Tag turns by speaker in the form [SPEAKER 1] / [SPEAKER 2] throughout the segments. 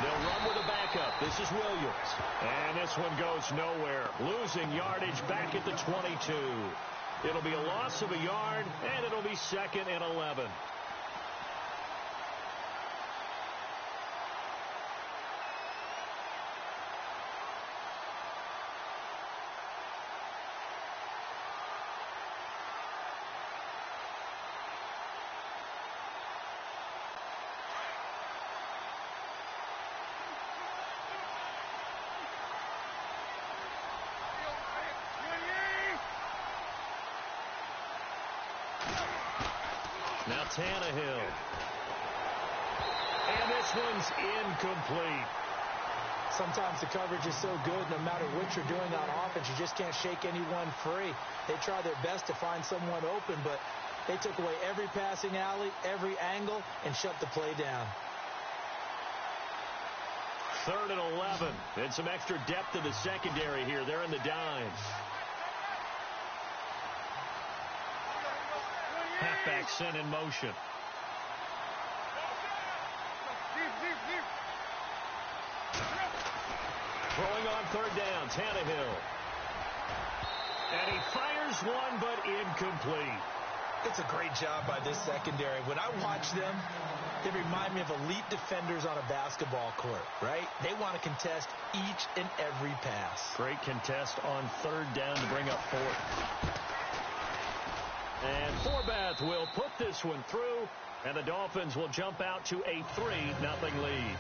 [SPEAKER 1] They'll run with a backup. This is Williams. And this one goes nowhere. Losing yardage back at the 22. It'll be a loss of a yard, and it'll be 2nd and 11. Now Tannehill. And this one's incomplete.
[SPEAKER 2] Sometimes the coverage is so good, no matter what you're doing on offense, you just can't shake anyone free. They try their best to find someone open, but they took away every passing alley, every angle, and shut the play down.
[SPEAKER 1] 3rd and 11. And some extra depth in the secondary here. They're in the dime. Halfback sent in motion. Throwing on 3rd down, Tannehill. And he fires one, but incomplete.
[SPEAKER 2] It's a great job by this secondary. When I watch them, they remind me of elite defenders on a basketball court, right? They want to contest each and every pass.
[SPEAKER 1] Great contest on 3rd down to bring up 4th. And Forbath will put this one through, and the Dolphins will jump out to a 3-0 lead.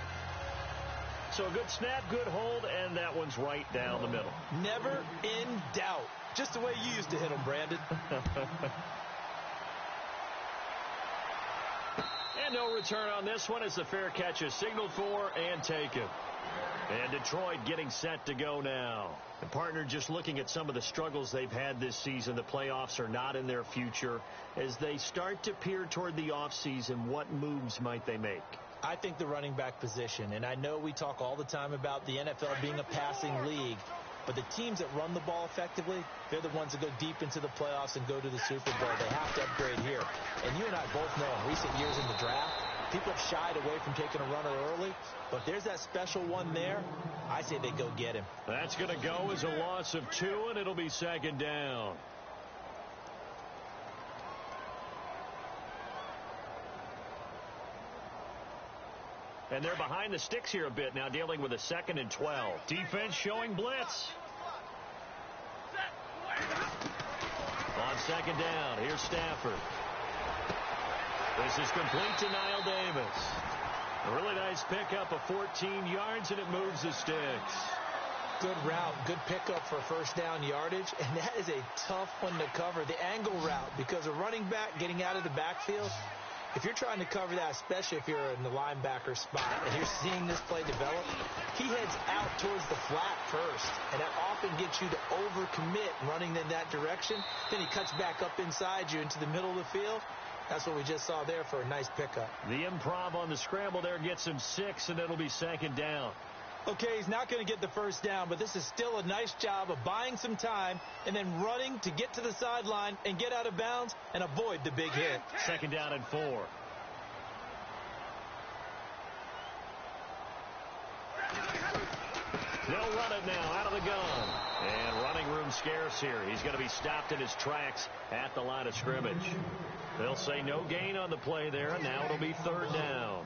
[SPEAKER 1] So a good snap, good hold, and that one's right down the middle.
[SPEAKER 2] Never in doubt. Just the way you used to hit them, Brandon.
[SPEAKER 1] And no return on this one as the fair catch is signaled for and taken. And Detroit getting set to go now. The partner just looking at some of the struggles they've had this season. The playoffs are not in their future. As they start to peer toward the offseason, what moves might they make?
[SPEAKER 2] I think the running back position, and I know we talk all the time about the NFL being a passing league, but the teams that run the ball effectively, they're the ones that go deep into the playoffs and go to the Super Bowl. They have to upgrade here. And you and I both know in recent years in the draft, people have shied away from taking a runner early, but there's that special one there. I say they go get him.
[SPEAKER 1] That's going to go as a loss of 2, and it'll be 2nd down. And they're behind the sticks here a bit now, dealing with a 2nd and 12. Defense showing blitz. On 2nd down, here's Stafford. This is complete to Niall Davis. A really nice pickup of 14 yards, and it moves the sticks.
[SPEAKER 2] Good route, good pickup for 1st down yardage, and that is a tough one to cover. The angle route, because a running back getting out of the backfield, if you're trying to cover that, especially if you're in the linebacker spot and you're seeing this play develop, he heads out towards the flat first, and that often gets you to overcommit running in that direction. Then he cuts back up inside you into the middle of the field. That's what we just saw there for a nice pickup.
[SPEAKER 1] The improv on the scramble there gets him 6, and it'll be 2nd down.
[SPEAKER 2] Okay, he's not going to get the 1st down, but this is still a nice job of buying some time and then running to get to the sideline and get out of bounds and avoid the big hit.
[SPEAKER 1] 2nd down and 4. They'll run it now out of the gun. And running room scarce here. He's going to be stopped in his tracks at the line of scrimmage. They'll say no gain on the play there, and now it'll be 3rd down.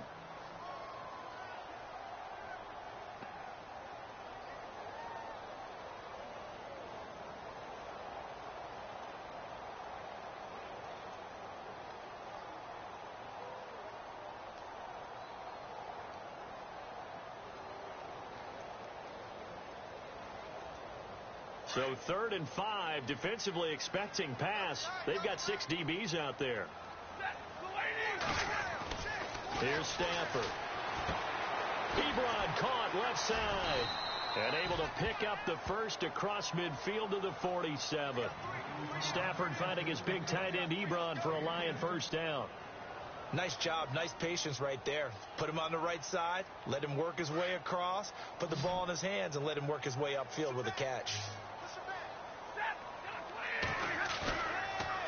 [SPEAKER 1] So 3rd and 5, defensively expecting pass. They've got 6 DBs out there. Here's Stafford. Ebron caught left side. And able to pick up the 1st across midfield to the 47. Stafford finding his big tight end Ebron for a Lion 1st down.
[SPEAKER 2] Nice job, nice patience right there. Put him on the right side, let him work his way across, put the ball in his hands, and let him work his way upfield with a catch.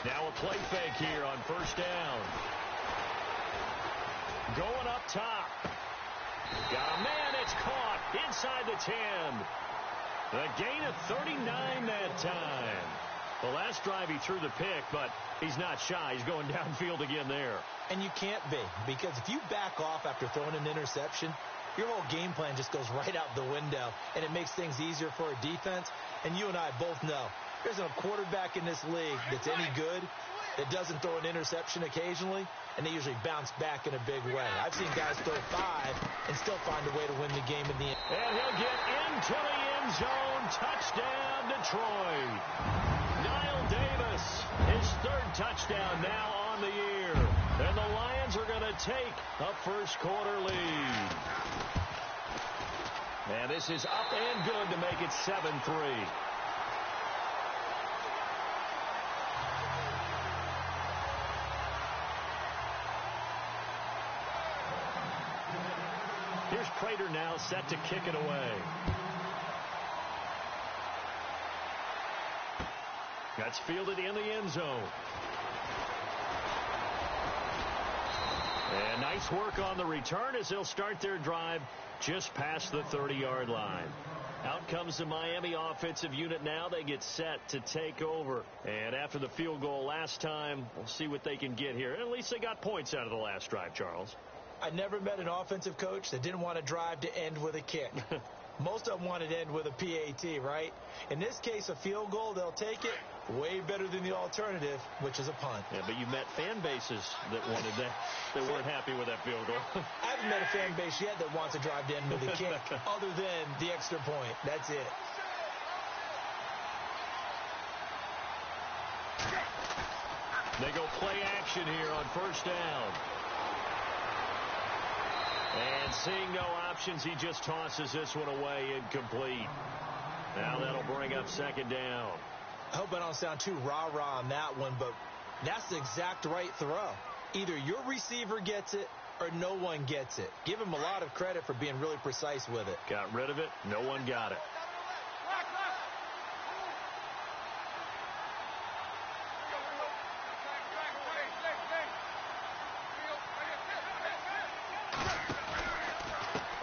[SPEAKER 1] Now a play fake here on 1st down. Going up top. Got a man It's caught inside the 10. A gain of 39 that time. The last drive he threw the pick, but he's not shy. He's going downfield again there.
[SPEAKER 2] And you can't be, because if you back off after throwing an interception, your whole game plan just goes right out the window, and it makes things easier for a defense. And you and I both know there's a quarterback in this league that's any good that doesn't throw an interception occasionally, and they usually bounce back in a big way. I've seen guys throw 5 and still find a way to win the game in the end.
[SPEAKER 1] And he'll get into the end zone. Touchdown, Detroit. Niall Davis, his 3rd touchdown now on the year. And the Lions are going to take a first-quarter lead. And this is up and good to make it 7-3. Here's Prater now set to kick it away. That's fielded in the end zone. And nice work on the return as they'll start their drive just past the 30-yard line. Out comes the Miami offensive unit now. They get set to take over. And after the field goal last time, we'll see what they can get here. At least they got points out of the last drive, Charles.
[SPEAKER 2] I never met an offensive coach that didn't want to drive to end with a kick. Most of them wanted to end with a PAT, right? In this case, a field goal, they'll take it. Way better than the alternative, which is a punt.
[SPEAKER 1] Yeah, but you met fan bases that wanted that, that weren't happy with that field goal.
[SPEAKER 2] I haven't met a fan base yet that wants to drive to end with a kick other than the extra point. That's it.
[SPEAKER 1] They go play action here on first down. And seeing no options, he just tosses this one away, incomplete. Now that'll bring up second down.
[SPEAKER 2] I hope I don't sound too rah-rah on that one, but that's the exact right throw. Either your receiver gets it or no one gets it. Give him a lot of credit for being really precise with it.
[SPEAKER 1] Got rid of it. No one got it.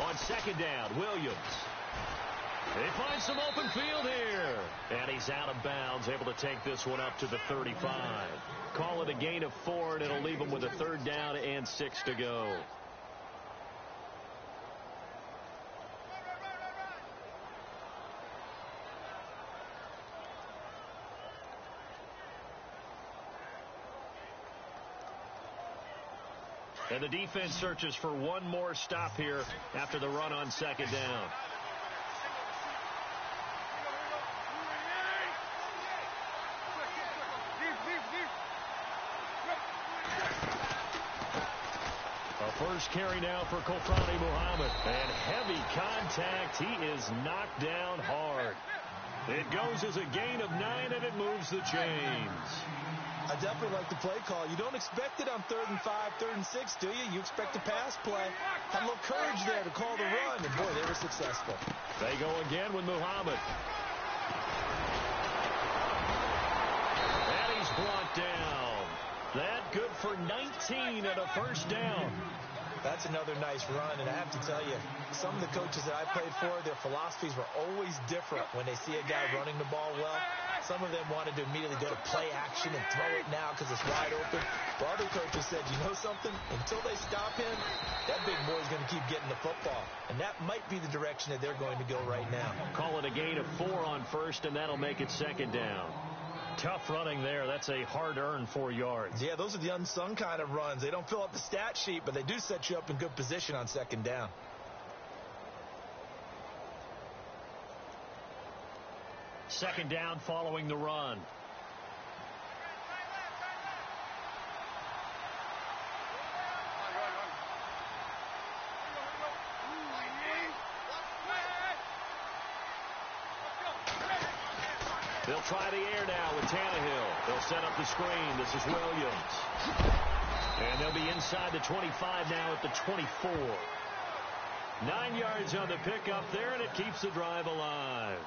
[SPEAKER 1] On second down, Williams. They find some open field here. And he's out of bounds, able to take this one up to the 35. Call it a gain of 4, and it'll leave them with a 3rd down and 6 to go. And the defense searches for one more stop here after the run on second down. A first carry now for Kofrani Muhammad. And heavy contact. He is knocked down hard. It goes as a gain of 9, and it moves the chains.
[SPEAKER 2] I definitely like the play call. You don't expect it on 3rd and 5, 3rd and 6, do you? You expect a pass play. Had a little courage there to call the run, and boy, they were successful.
[SPEAKER 1] They go again with Muhammad. And he's brought down. That good for 19 and a first down.
[SPEAKER 2] That's another nice run, and I have to tell you, some of the coaches that I played for, their philosophies were always different when they see a guy running the ball well. Some of them wanted to immediately go to play action and throw it now because it's wide open. Well, other coaches said, you know something? Until they stop him, that big boy's going to keep getting the football. And that might be the direction that they're going to go right now.
[SPEAKER 1] Call it a gain of 4 on first, and that'll make it second down. Tough running there. That's a hard-earned 4 yards.
[SPEAKER 2] Yeah, those are the unsung kind of runs. They don't fill up the stat sheet, but they do set you up in good position on second down.
[SPEAKER 1] Second down following the run. They'll try the air now with Tannehill. They'll set up the screen. This is Williams. And they'll be inside the 25 now at the 24. 9 yards on the pickup there, and it keeps the drive alive.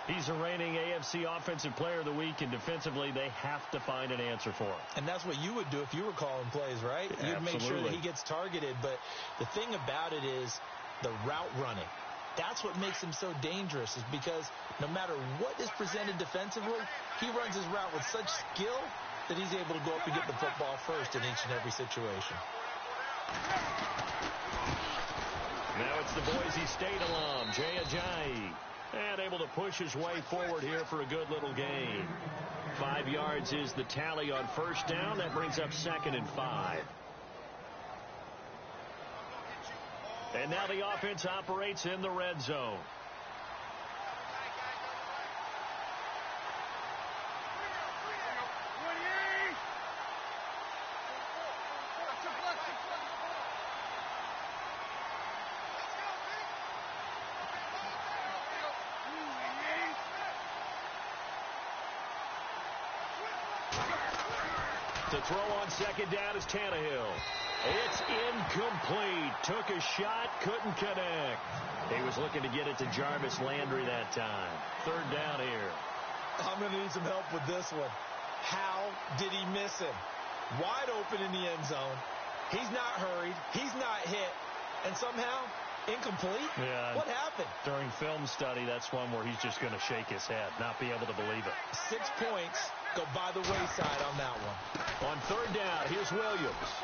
[SPEAKER 1] He's the reigning AFC Offensive Player of the Week, and defensively, they have to find an answer for him.
[SPEAKER 2] And that's what you would do if you were calling plays, right?
[SPEAKER 1] Yeah,
[SPEAKER 2] you'd make sure that he gets targeted. But the thing about it is, the route running. That's what makes him so dangerous, is because no matter what is presented defensively, he runs his route with such skill that he's able to go up and get the football first in each and every situation.
[SPEAKER 1] Now it's the Boise State alum, Jay Ajayi, and able to push his way forward here for a good little gain. 5 yards is the tally on first down. That brings up 2nd and 5. And now the offense operates in the red zone. To throw on second down is Tannehill. It's incomplete. Took a shot, couldn't connect. He was looking to get it to Jarvis Landry that time. 3rd down here.
[SPEAKER 2] I'm going to need some help with this one. How did he miss him? Wide open in the end zone. He's not hurried. He's not hit. And somehow, incomplete?
[SPEAKER 1] Yeah.
[SPEAKER 2] What happened?
[SPEAKER 1] During film study, that's one where he's just going to shake his head, not be able to believe it.
[SPEAKER 2] 6 points go by the wayside on that one.
[SPEAKER 1] On 3rd down, here's Williams.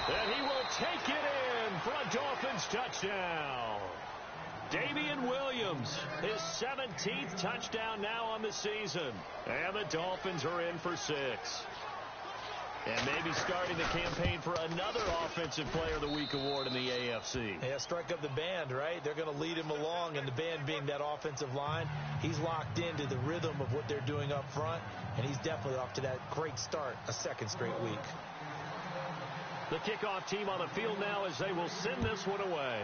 [SPEAKER 1] And he will take it in for a Dolphins touchdown. Damian Williams, his 17th touchdown now on the season. And the Dolphins are in for 6. And maybe starting the campaign for another Offensive Player of the Week award in the AFC.
[SPEAKER 2] Yeah, strike up the band, right? They're going to lead him along, and the band being that offensive line, he's locked into the rhythm of what they're doing up front, and he's definitely off to that great start, a 2nd straight week.
[SPEAKER 1] The kickoff team on the field now as they will send this one away.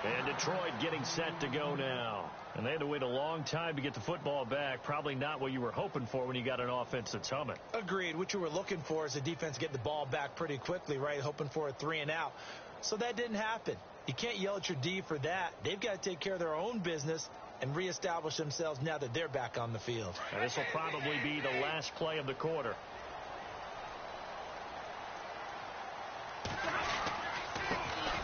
[SPEAKER 1] And Detroit getting set to go now. And they had to wait a long time to get the football back. Probably not what you were hoping for when you got an offense that's humming.
[SPEAKER 2] Agreed. What you were looking for is the defense get the ball back pretty quickly, right? Hoping for a 3 and out. So that didn't happen. You can't yell at your D for that. They've got to take care of their own business and reestablish themselves now that they're back on the field.
[SPEAKER 1] And this will probably be the last play of the quarter.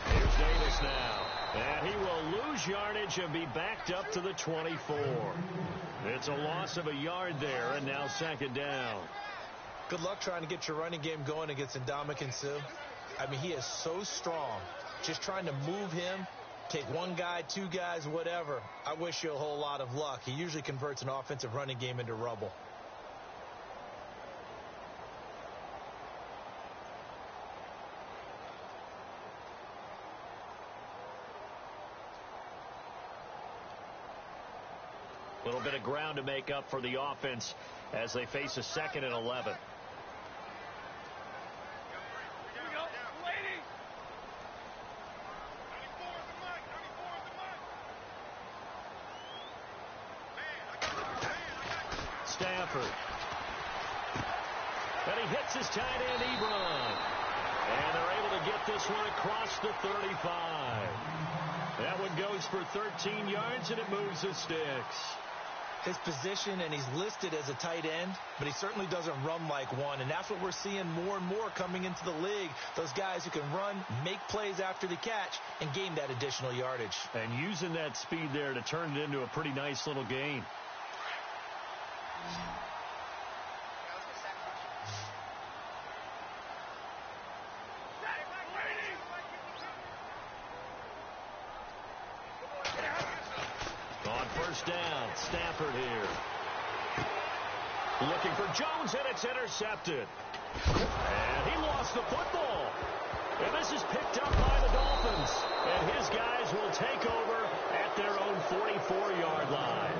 [SPEAKER 1] Here's Davis now. And he will lose yardage and be backed up to the 24. It's a loss of a yard there, and now 2nd down.
[SPEAKER 2] Good luck trying to get your running game going against Ndamukong Suh. I mean, he is so strong. Just trying to move him, take 1 guy, 2 guys, whatever. I wish you a whole lot of luck. He usually converts an offensive running game into rubble.
[SPEAKER 1] A little bit of ground to make up for the offense as they face a 2nd and 11. Stafford. And he hits his tight end, Ebron. And they're able to get this one across the 35. That one goes for 13 yards, and it moves the sticks.
[SPEAKER 2] His position, and he's listed as a tight end, but he certainly doesn't run like one, and that's what we're seeing more and more coming into the league. Those guys who can run, make plays after the catch, and gain that additional yardage.
[SPEAKER 1] And using that speed there to turn it into a pretty nice little gain. Down, Stafford here. Looking for Jones, and it's intercepted. And he lost the football. And this is picked up by the Dolphins. And his guys will take over at their own 44-yard line.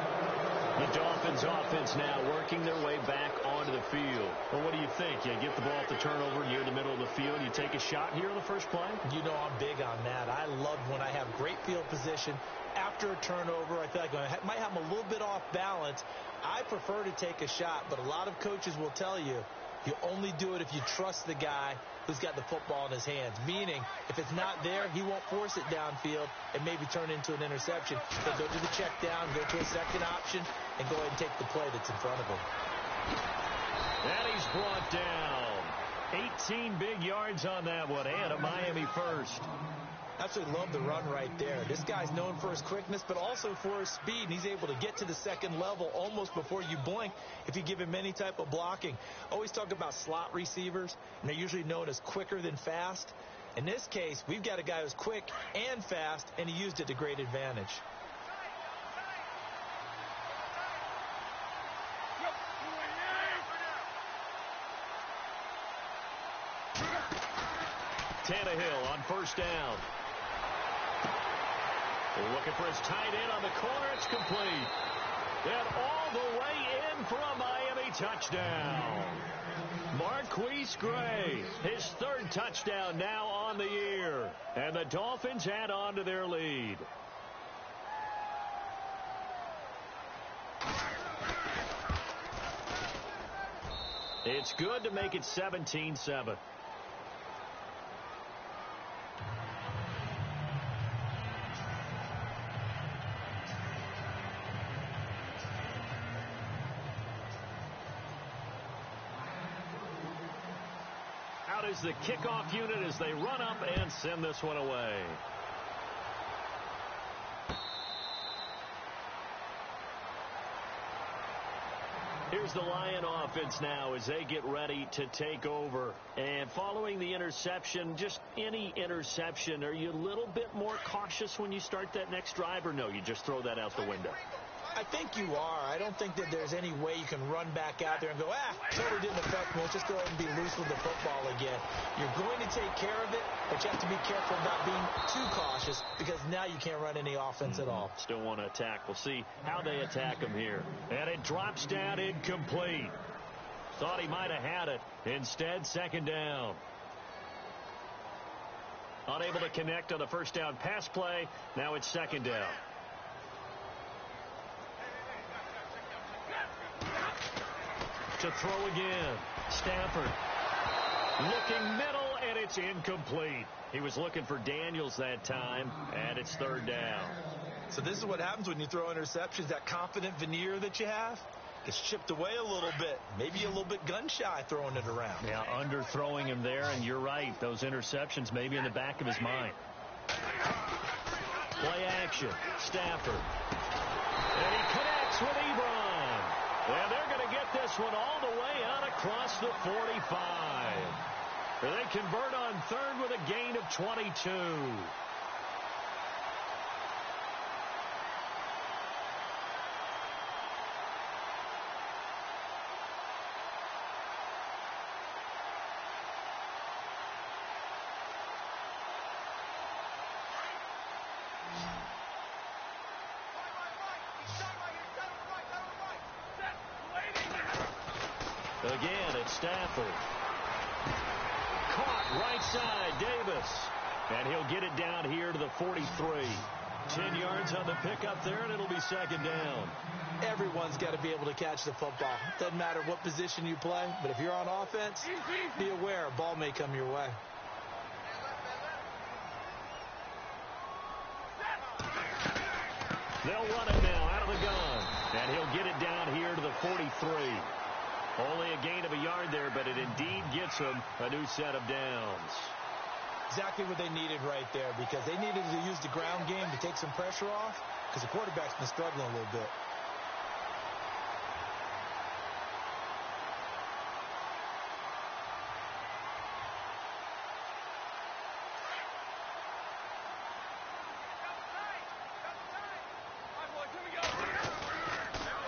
[SPEAKER 1] The Dolphins offense now working their way back onto the field. Well, what do you think? You get the ball at the turnover near the middle of the field. You take a shot here on the first play?
[SPEAKER 2] You know I'm big on that. I love when I have great field position. After a turnover, I feel like I might have them a little bit off balance. I prefer to take a shot, but a lot of coaches will tell you, you only do it if you trust the guy who's got the football in his hands. Meaning, if it's not there, he won't force it downfield and maybe turn into an interception. He'll go to the check down, go to a second option, and go ahead and take the play that's in front of him.
[SPEAKER 1] brought down. 18 big yards on that one, and a Miami first.
[SPEAKER 2] Absolutely love the run right there. This guy's known for his quickness, but also for his speed, and he's able to get to the second level almost before you blink if you give him any type of blocking. Always talk about slot receivers, and they're usually known as quicker than fast. In this case, we've got a guy who's quick and fast, and he used it to great advantage.
[SPEAKER 1] Tannehill on first down. Looking for his tight end on the corner. It's complete. And all the way in for a Miami touchdown. Marquise Gray, his third touchdown now on the year. And the Dolphins add on to their lead. It's good to make it 17-7. Out is the kickoff unit as they run up and send this one away. Here's the Lion offense now as they get ready to take over. And following the interception, just any interception, are you a little bit more cautious when you start that next drive, or no, you just throw that out the window?
[SPEAKER 2] I think you are. I don't think that there's any way you can run back out there and go, totally didn't affect me. Let's just go ahead and be loose with the football again. You're going to take care of it, but you have to be careful about being too cautious because now you can't run any offense at all.
[SPEAKER 1] Still want to attack. We'll see how they attack him here. And it drops down incomplete. Thought he might have had it. Instead, second down. Unable to connect on the first down pass play. Now it's second down. To throw again. Stafford looking middle, and it's incomplete. He was looking for Daniels that time, and it's third down.
[SPEAKER 2] So this is what happens when you throw interceptions. That confident veneer that you have gets chipped away a little bit. Maybe a little bit gun-shy throwing it around.
[SPEAKER 1] Yeah, underthrowing him there, and you're right. Those interceptions maybe in the back of his mind. Play action. Stafford. And he connects with Ebron. And they're going to get this one all the way out across the 45. They convert on third with a gain of 22. Again, it's Stafford. Caught right side, Davis. And he'll get it down here to the 43. 10 yards on the pickup there, and it'll be second down.
[SPEAKER 2] Everyone's got to be able to catch the football. Doesn't matter what position you play, but if you're on offense, be aware a ball may come your way.
[SPEAKER 1] They'll run it now out of the gun. And he'll get it down here to the 43. Only a gain of a yard there, but it indeed gets him a new set of downs.
[SPEAKER 2] Exactly what they needed right there, because they needed to use the ground game to take some pressure off, because the quarterback's been struggling a little bit.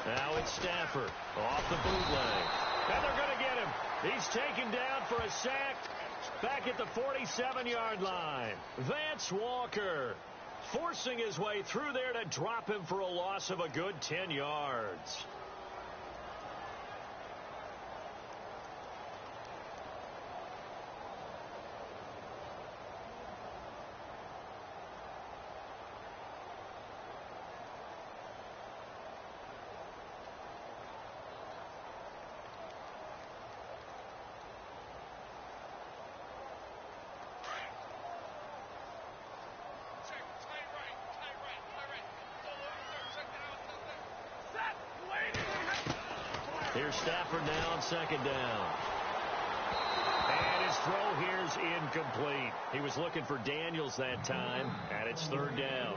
[SPEAKER 1] Now it's Stafford off the bootleg. And they're going to get him. He's taken down for a sack back at the 47-yard line. Vance Walker forcing his way through there to drop him for a loss of a good 10 yards. Here's Stafford now on second down. And his throw here's incomplete. He was looking for Daniels that time, and it's third down.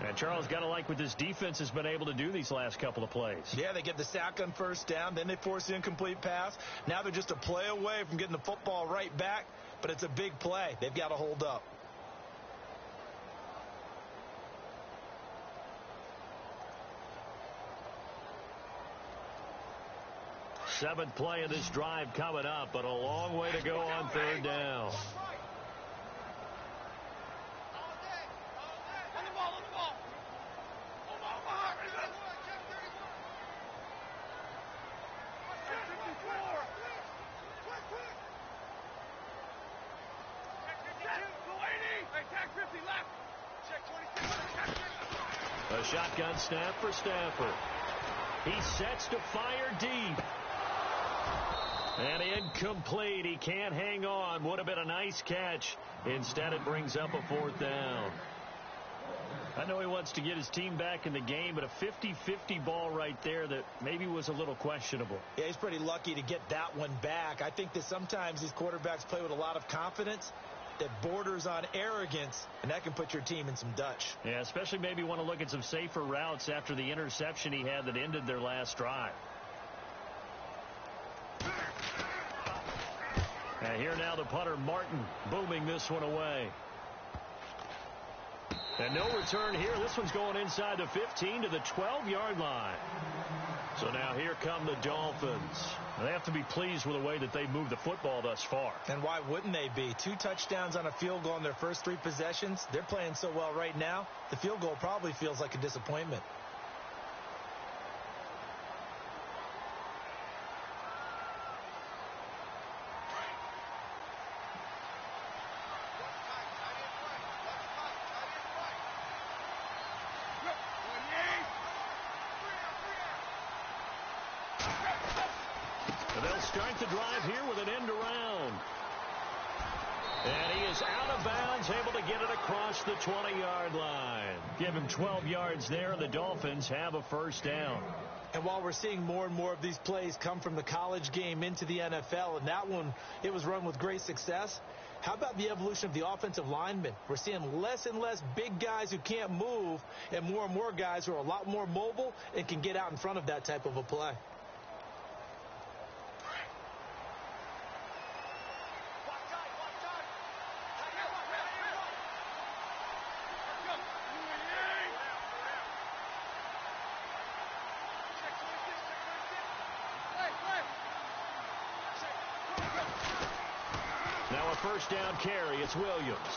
[SPEAKER 1] And Charles, got to like what this defense has been able to do these last couple of plays.
[SPEAKER 2] Yeah, they get the sack on first down, then they force the incomplete pass. Now they're just a play away from getting the football right back, but it's a big play. They've got to hold up.
[SPEAKER 1] Seventh play of this drive coming up, but a long way to go on third down. A shotgun snap for Stafford. He sets to fire deep. And incomplete. He can't hang on. Would have been a nice catch. Instead, it brings up a fourth down. I know he wants to get his team back in the game, but a 50-50 ball right there that maybe was a little questionable.
[SPEAKER 2] Yeah, he's pretty lucky to get that one back. I think that sometimes these quarterbacks play with a lot of confidence that borders on arrogance, and that can put your team in some Dutch.
[SPEAKER 1] Yeah, especially maybe want to look at some safer routes after the interception he had that ended their last drive. And here now the punter, Martin, booming this one away. And no return here. This one's going inside the 15 to the 12-yard line. So now here come the Dolphins. They have to be pleased with the way that they've moved the football thus far.
[SPEAKER 2] And why wouldn't they be? 2 touchdowns on a field goal in their first 3 possessions. They're playing so well right now, the field goal probably feels like a disappointment.
[SPEAKER 1] Start the drive here with an end around. And he is out of bounds, able to get it across the 20-yard line. Give him 12 yards there, and the Dolphins have a first down.
[SPEAKER 2] And while we're seeing more and more of these plays come from the college game into the NFL, and that one, it was run with great success, how about the evolution of the offensive linemen? We're seeing less and less big guys who can't move and more guys who are a lot more mobile and can get out in front of that type of a play.
[SPEAKER 1] First down carry. It's Williams.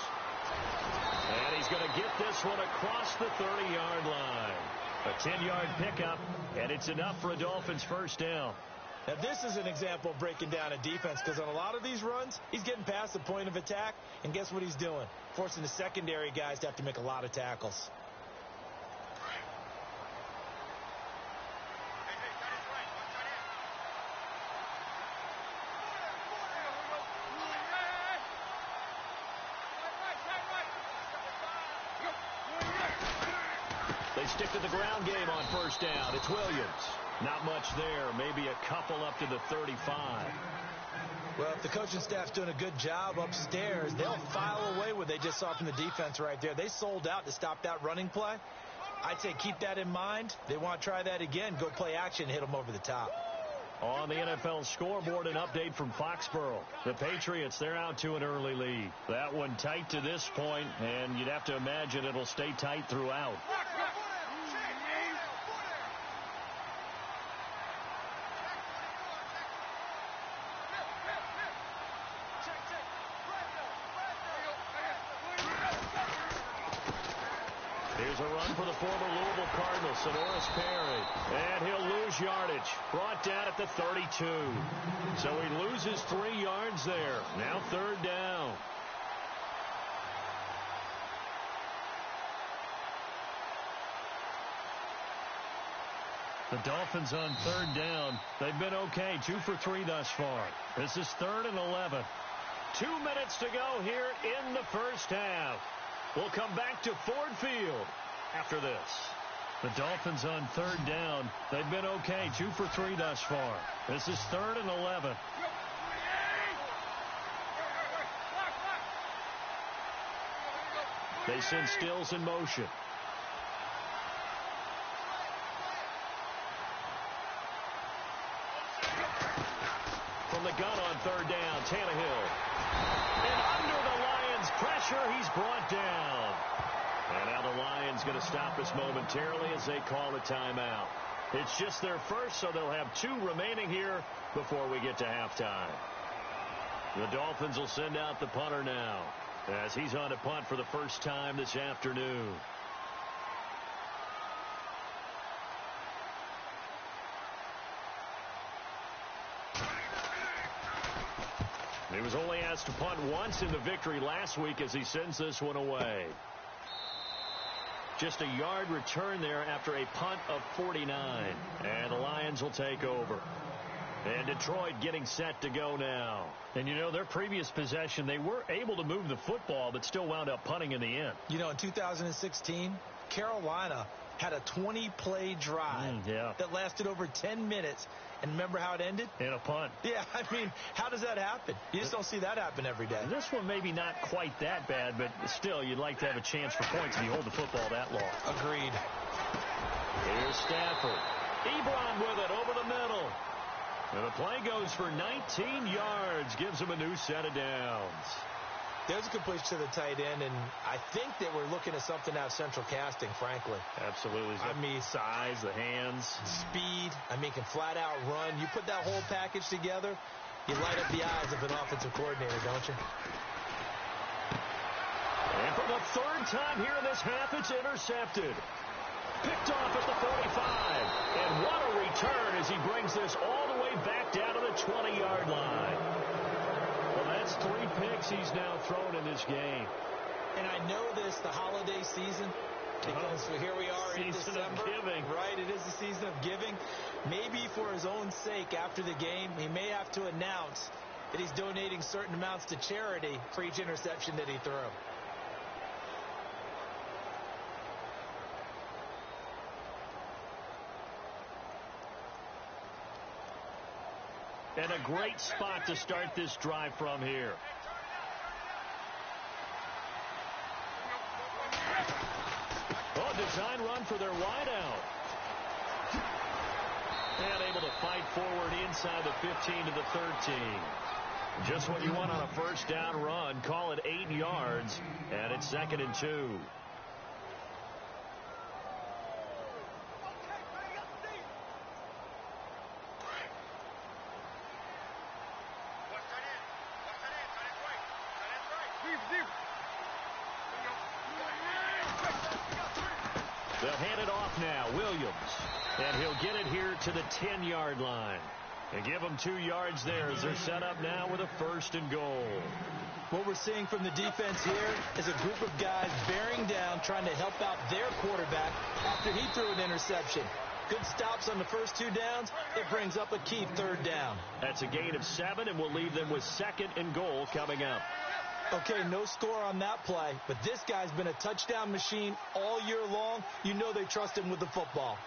[SPEAKER 1] And he's going to get this one across the 30-yard line. A 10-yard pickup, and it's enough for a Dolphins first down.
[SPEAKER 2] Now, this is an example of breaking down a defense, because on a lot of these runs, he's getting past the point of attack, and guess what he's doing? Forcing the secondary guys to have to make a lot of tackles.
[SPEAKER 1] They stick to the ground game on first down. It's Williams. Not much there. Maybe a couple up to the 35.
[SPEAKER 2] Well, if the coaching staff's doing a good job upstairs, they'll file away what they just saw from the defense right there. They sold out to stop that running play. I'd say keep that in mind. They want to try that again. Go play action, hit them over the top.
[SPEAKER 1] On the NFL scoreboard, an update from Foxborough. The Patriots, they're out to an early lead. That one tight to this point, and you'd have to imagine it'll stay tight throughout. Here's a run for the former Louisville Cardinals, Sonoris Perry. And he'll lose yardage. Brought down at the 32. So he loses 3 yards there. Now third down. The Dolphins on third down. They've been okay. 2 for 3 thus far. This is 3rd and 11. 2 minutes to go here in the first half. We'll come back to Ford Field after this. The Dolphins on third down. They've been okay, 2 for 3 thus far. This is 3rd and 11. They send Stills in motion. From the gun on third down, Tannehill. And under the Lions' pressure, he's brought down. And now the Lions going to stop us momentarily as they call a timeout. It's just their first, so they'll have 2 remaining here before we get to halftime. The Dolphins will send out the punter now, as he's on to punt for the first time this afternoon. He was only asked to punt once in the victory last week as he sends this one away. Just a yard return there after a punt of 49. And the Lions will take over. And Detroit getting set to go now. And, you know, their previous possession, they were able to move the football, but still wound up punting in the end.
[SPEAKER 2] You know, in 2016, Carolina had a 20-play drive that lasted over 10 minutes. And remember how it ended?
[SPEAKER 1] In a punt.
[SPEAKER 2] Yeah, I mean, how does that happen? You just don't see that happen every day.
[SPEAKER 1] This one maybe not quite that bad, but still, you'd like to have a chance for points if you hold the football that long.
[SPEAKER 2] Agreed.
[SPEAKER 1] Here's Stafford. Ebron with it over the middle. And the play goes for 19 yards. Gives him a new set of downs.
[SPEAKER 2] There's a completion to the tight end, and I think that we're looking at something out of central casting, frankly.
[SPEAKER 1] Absolutely. I mean, size, the hands.
[SPEAKER 2] Speed. I mean, can flat out run. You put that whole package together, you light up the eyes of an offensive coordinator, don't you?
[SPEAKER 1] And for the 3rd time here in this half, it's intercepted. Picked off at the 45. And what a return as he brings this all the way back down to the 20-yard line. Well, that's 3 picks he's now thrown in this game.
[SPEAKER 2] And I know this, the holiday season, because here we are in December.
[SPEAKER 1] Season of giving.
[SPEAKER 2] Right, it is the season of giving. Maybe for his own sake after the game, he may have to announce that he's donating certain amounts to charity for each interception that he threw.
[SPEAKER 1] And a great spot to start this drive from here. Oh, design run for their wideout. And able to fight forward inside the 15 to the 13. Just what you want on a first down run. Call it 8 yards. And it's 2nd and 2. They'll hand it off now. Williams. And he'll get it here to the 10-yard line. And give them 2 yards there as they're set up now with a 1st and goal.
[SPEAKER 2] What we're seeing from the defense here is a group of guys bearing down, trying to help out their quarterback after he threw an interception. Good stops on the first 2 downs. It brings up a key 3rd down.
[SPEAKER 1] That's a gain of 7, and we'll leave them with 2nd and goal coming up.
[SPEAKER 2] Okay, no score on that play, but this guy's been a touchdown machine all year long. You know they trust him with the football.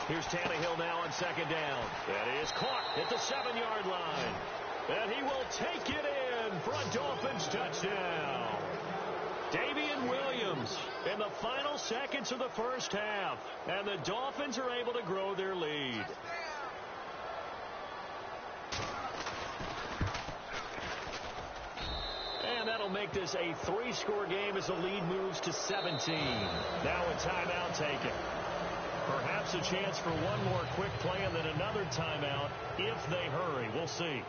[SPEAKER 1] Here's Tannehill now on 2nd down. That is caught at the 7-yard line. And he will take it in for a Dolphins touchdown. Damian Williams in the final seconds of the first half. And the Dolphins are able to grow their lead. And that'll make this a 3-score game as the lead moves to 17. Now a timeout taken. Perhaps a chance for one more quick play and then another timeout if they hurry. We'll see.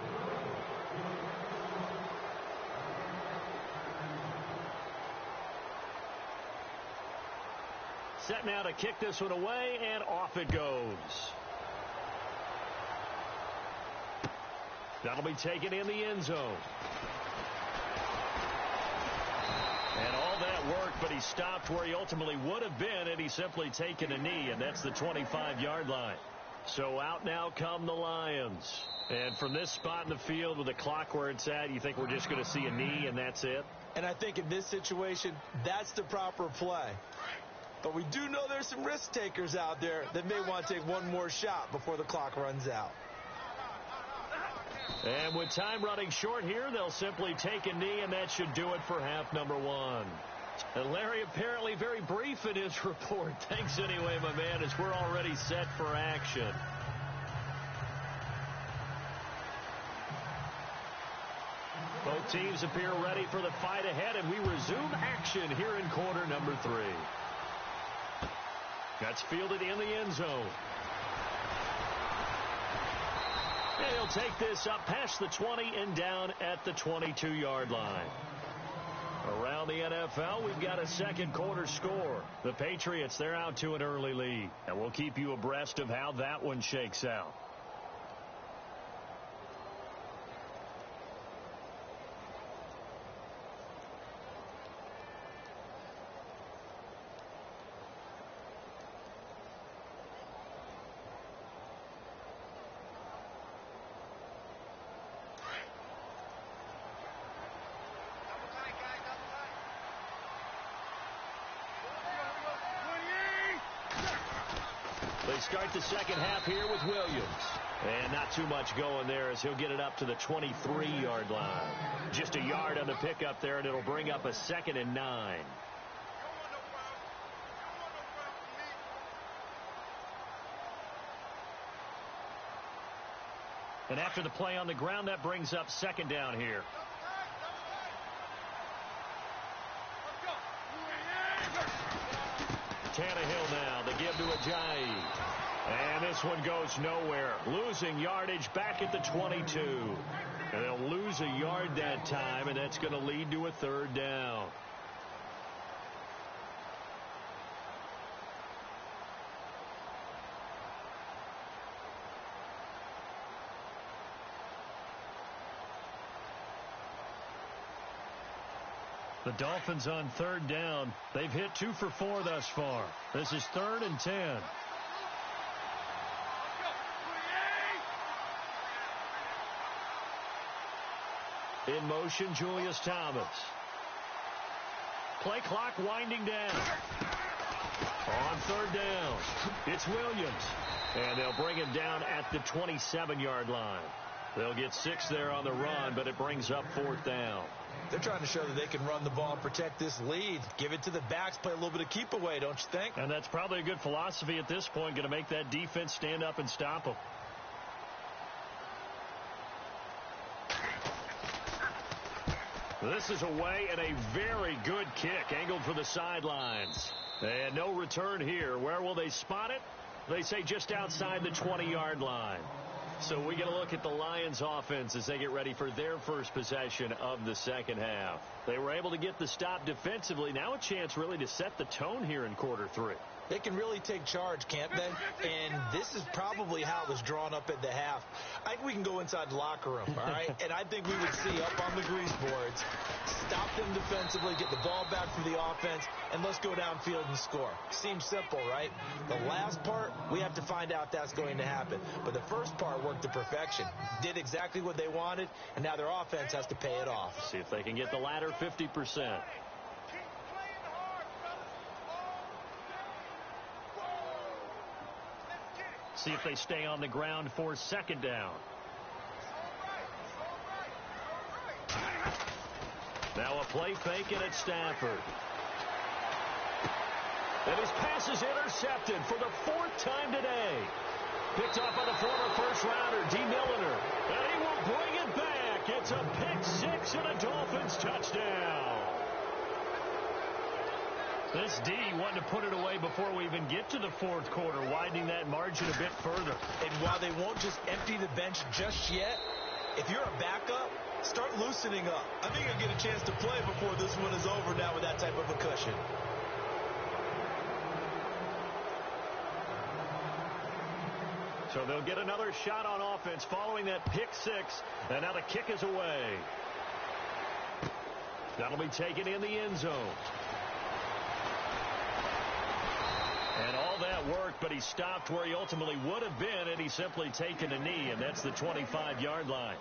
[SPEAKER 1] Set now to kick this one away, and off it goes. That'll be taken in the end zone. And all He stopped where he ultimately would have been had he simply taken a knee, and that's the 25-yard line. So out now come the Lions. And from this spot in the field with the clock where it's at, you think we're just going to see a knee and that's it?
[SPEAKER 2] And I think in this situation, that's the proper play. But we do know there's some risk takers out there that may want to take one more shot before the clock runs out.
[SPEAKER 1] And with time running short here, they'll simply take a knee, and that should do it for half number one. And Larry apparently very brief in his report. Thanks anyway, my man, as we're already set for action. Both teams appear ready for the fight ahead, and we resume action here in quarter number 3. That's fielded in the end zone. And he'll take this up past the 20 and down at the 22-yard line. Around the NFL, we've got a second quarter score. The Patriots, they're out to an early lead. And we'll keep you abreast of how that one shakes out. They start the second half here with Williams. And not too much going there as he'll get it up to the 23-yard line. Just a yard on the pickup there, and it'll bring up a 2nd and 9. And after the play on the ground, that brings up 2nd down here. Tannehill now, they give to Ajayi. And this one goes nowhere. Losing yardage back at the 22. And they'll lose a yard that time, and that's going to lead to a 3rd down. The Dolphins on 3rd down. They've hit 2 for 4 thus far. This is 3rd and 10. In motion, Julius Thomas. Play clock winding down. On 3rd down, it's Williams. And they'll bring him down at the 27-yard line. They'll get 6 there on the run, but it brings up 4th down.
[SPEAKER 2] They're trying to show that they can run the ball and protect this lead. Give it to the backs, play a little bit of keep away, don't you think?
[SPEAKER 1] And that's probably a good philosophy at this point, going to make that defense stand up and stop them. This is away and a very good kick, angled for the sidelines. And no return here. Where will they spot it? They say just outside the 20-yard line. So we get a look at the Lions offense as they get ready for their first possession of the second half. They were able to get the stop defensively. Now a chance really to set the tone here in quarter 3.
[SPEAKER 2] They can really take charge, can't they? And this is probably how it was drawn up at the half. I think we can go inside the locker room, all right? And I think we would see up on the grease boards, stop them defensively, get the ball back from the offense, and let's go downfield and score. Seems simple, right? The last part, we have to find out if that's going to happen. But the first part worked to perfection. Did exactly what they wanted, and now their offense has to pay it off.
[SPEAKER 1] See if they can get the latter 50%. See if they stay on the ground for 2nd down. Now a play fake, and it's Stafford. And his pass is intercepted for the 4th time today. Picked off by the former first-rounder, D. Milliner. And he will bring it back. It's a pick 6 and a Dolphins touchdown. This D wanted to put it away before we even get to the 4th quarter, widening that margin a bit further.
[SPEAKER 2] And while they won't just empty the bench just yet, if you're a backup, start loosening up. I think you'll get a chance to play before this one is over now with that type of a cushion.
[SPEAKER 1] So they'll get another shot on offense following that pick 6, and now the kick is away. That'll be taken in the end zone. And all that work, but he stopped where he ultimately would have been had he simply taken a knee, and that's the 25-yard line.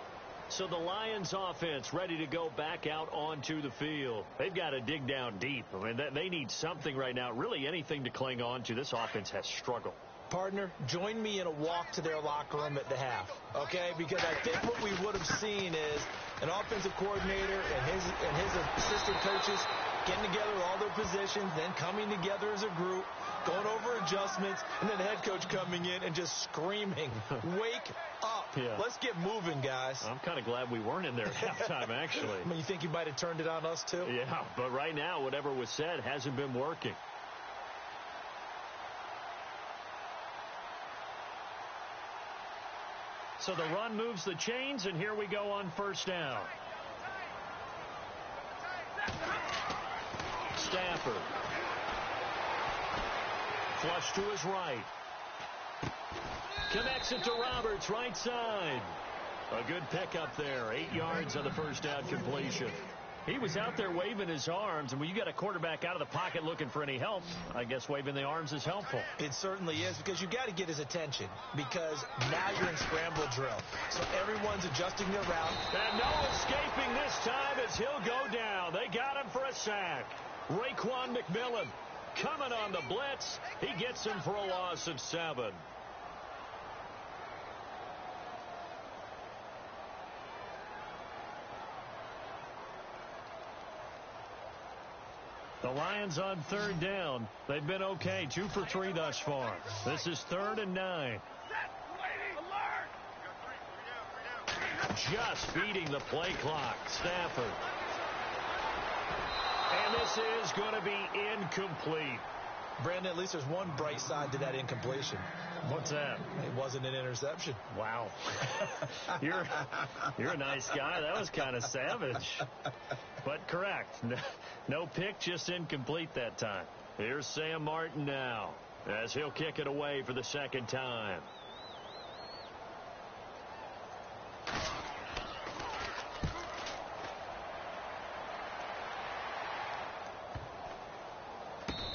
[SPEAKER 1] So the Lions offense ready to go back out onto the field. They've got to dig down deep. I mean, they need something right now, really anything to cling on to. This offense has struggled.
[SPEAKER 2] Partner, join me in a walk to their locker room at the half, okay? Because I think what we would have seen is an offensive coordinator and his assistant coaches getting together all their positions, then coming together as a group, going over adjustments, and then the head coach coming in and just screaming, wake up.
[SPEAKER 1] Yeah.
[SPEAKER 2] Let's get moving, guys.
[SPEAKER 1] I'm kind of glad we weren't in there at halftime, actually.
[SPEAKER 2] I mean, you think he might have turned it on us, too?
[SPEAKER 1] Yeah, but right now, whatever was said hasn't been working. So the run moves the chains, and here we go on first down. Stafford. Flush to his right. Connects it to Roberts, right side. A good pickup there. 8 yards on the first down completion. He was out there waving his arms, and when you got a quarterback out of the pocket looking for any help, I guess waving the arms is helpful.
[SPEAKER 2] It certainly is, because you got to get his attention, because now you're in scramble drill. So everyone's adjusting their route.
[SPEAKER 1] And no escaping this time as he'll go down. They got him for a sack. Raekwon McMillan coming on the blitz. He gets him for a loss of 7. The Lions on third down. They've been okay, 2 for 3 thus far. This is 3rd and 9. Just beating the play clock. Stafford. And this is going to be incomplete.
[SPEAKER 2] Brandon, at least there's one bright side to that incompletion.
[SPEAKER 1] What's that?
[SPEAKER 2] It wasn't an interception.
[SPEAKER 1] Wow. You're a nice guy. That was kind of savage. But correct. No pick, just incomplete that time. Here's Sam Martin now as he'll kick it away for the second time.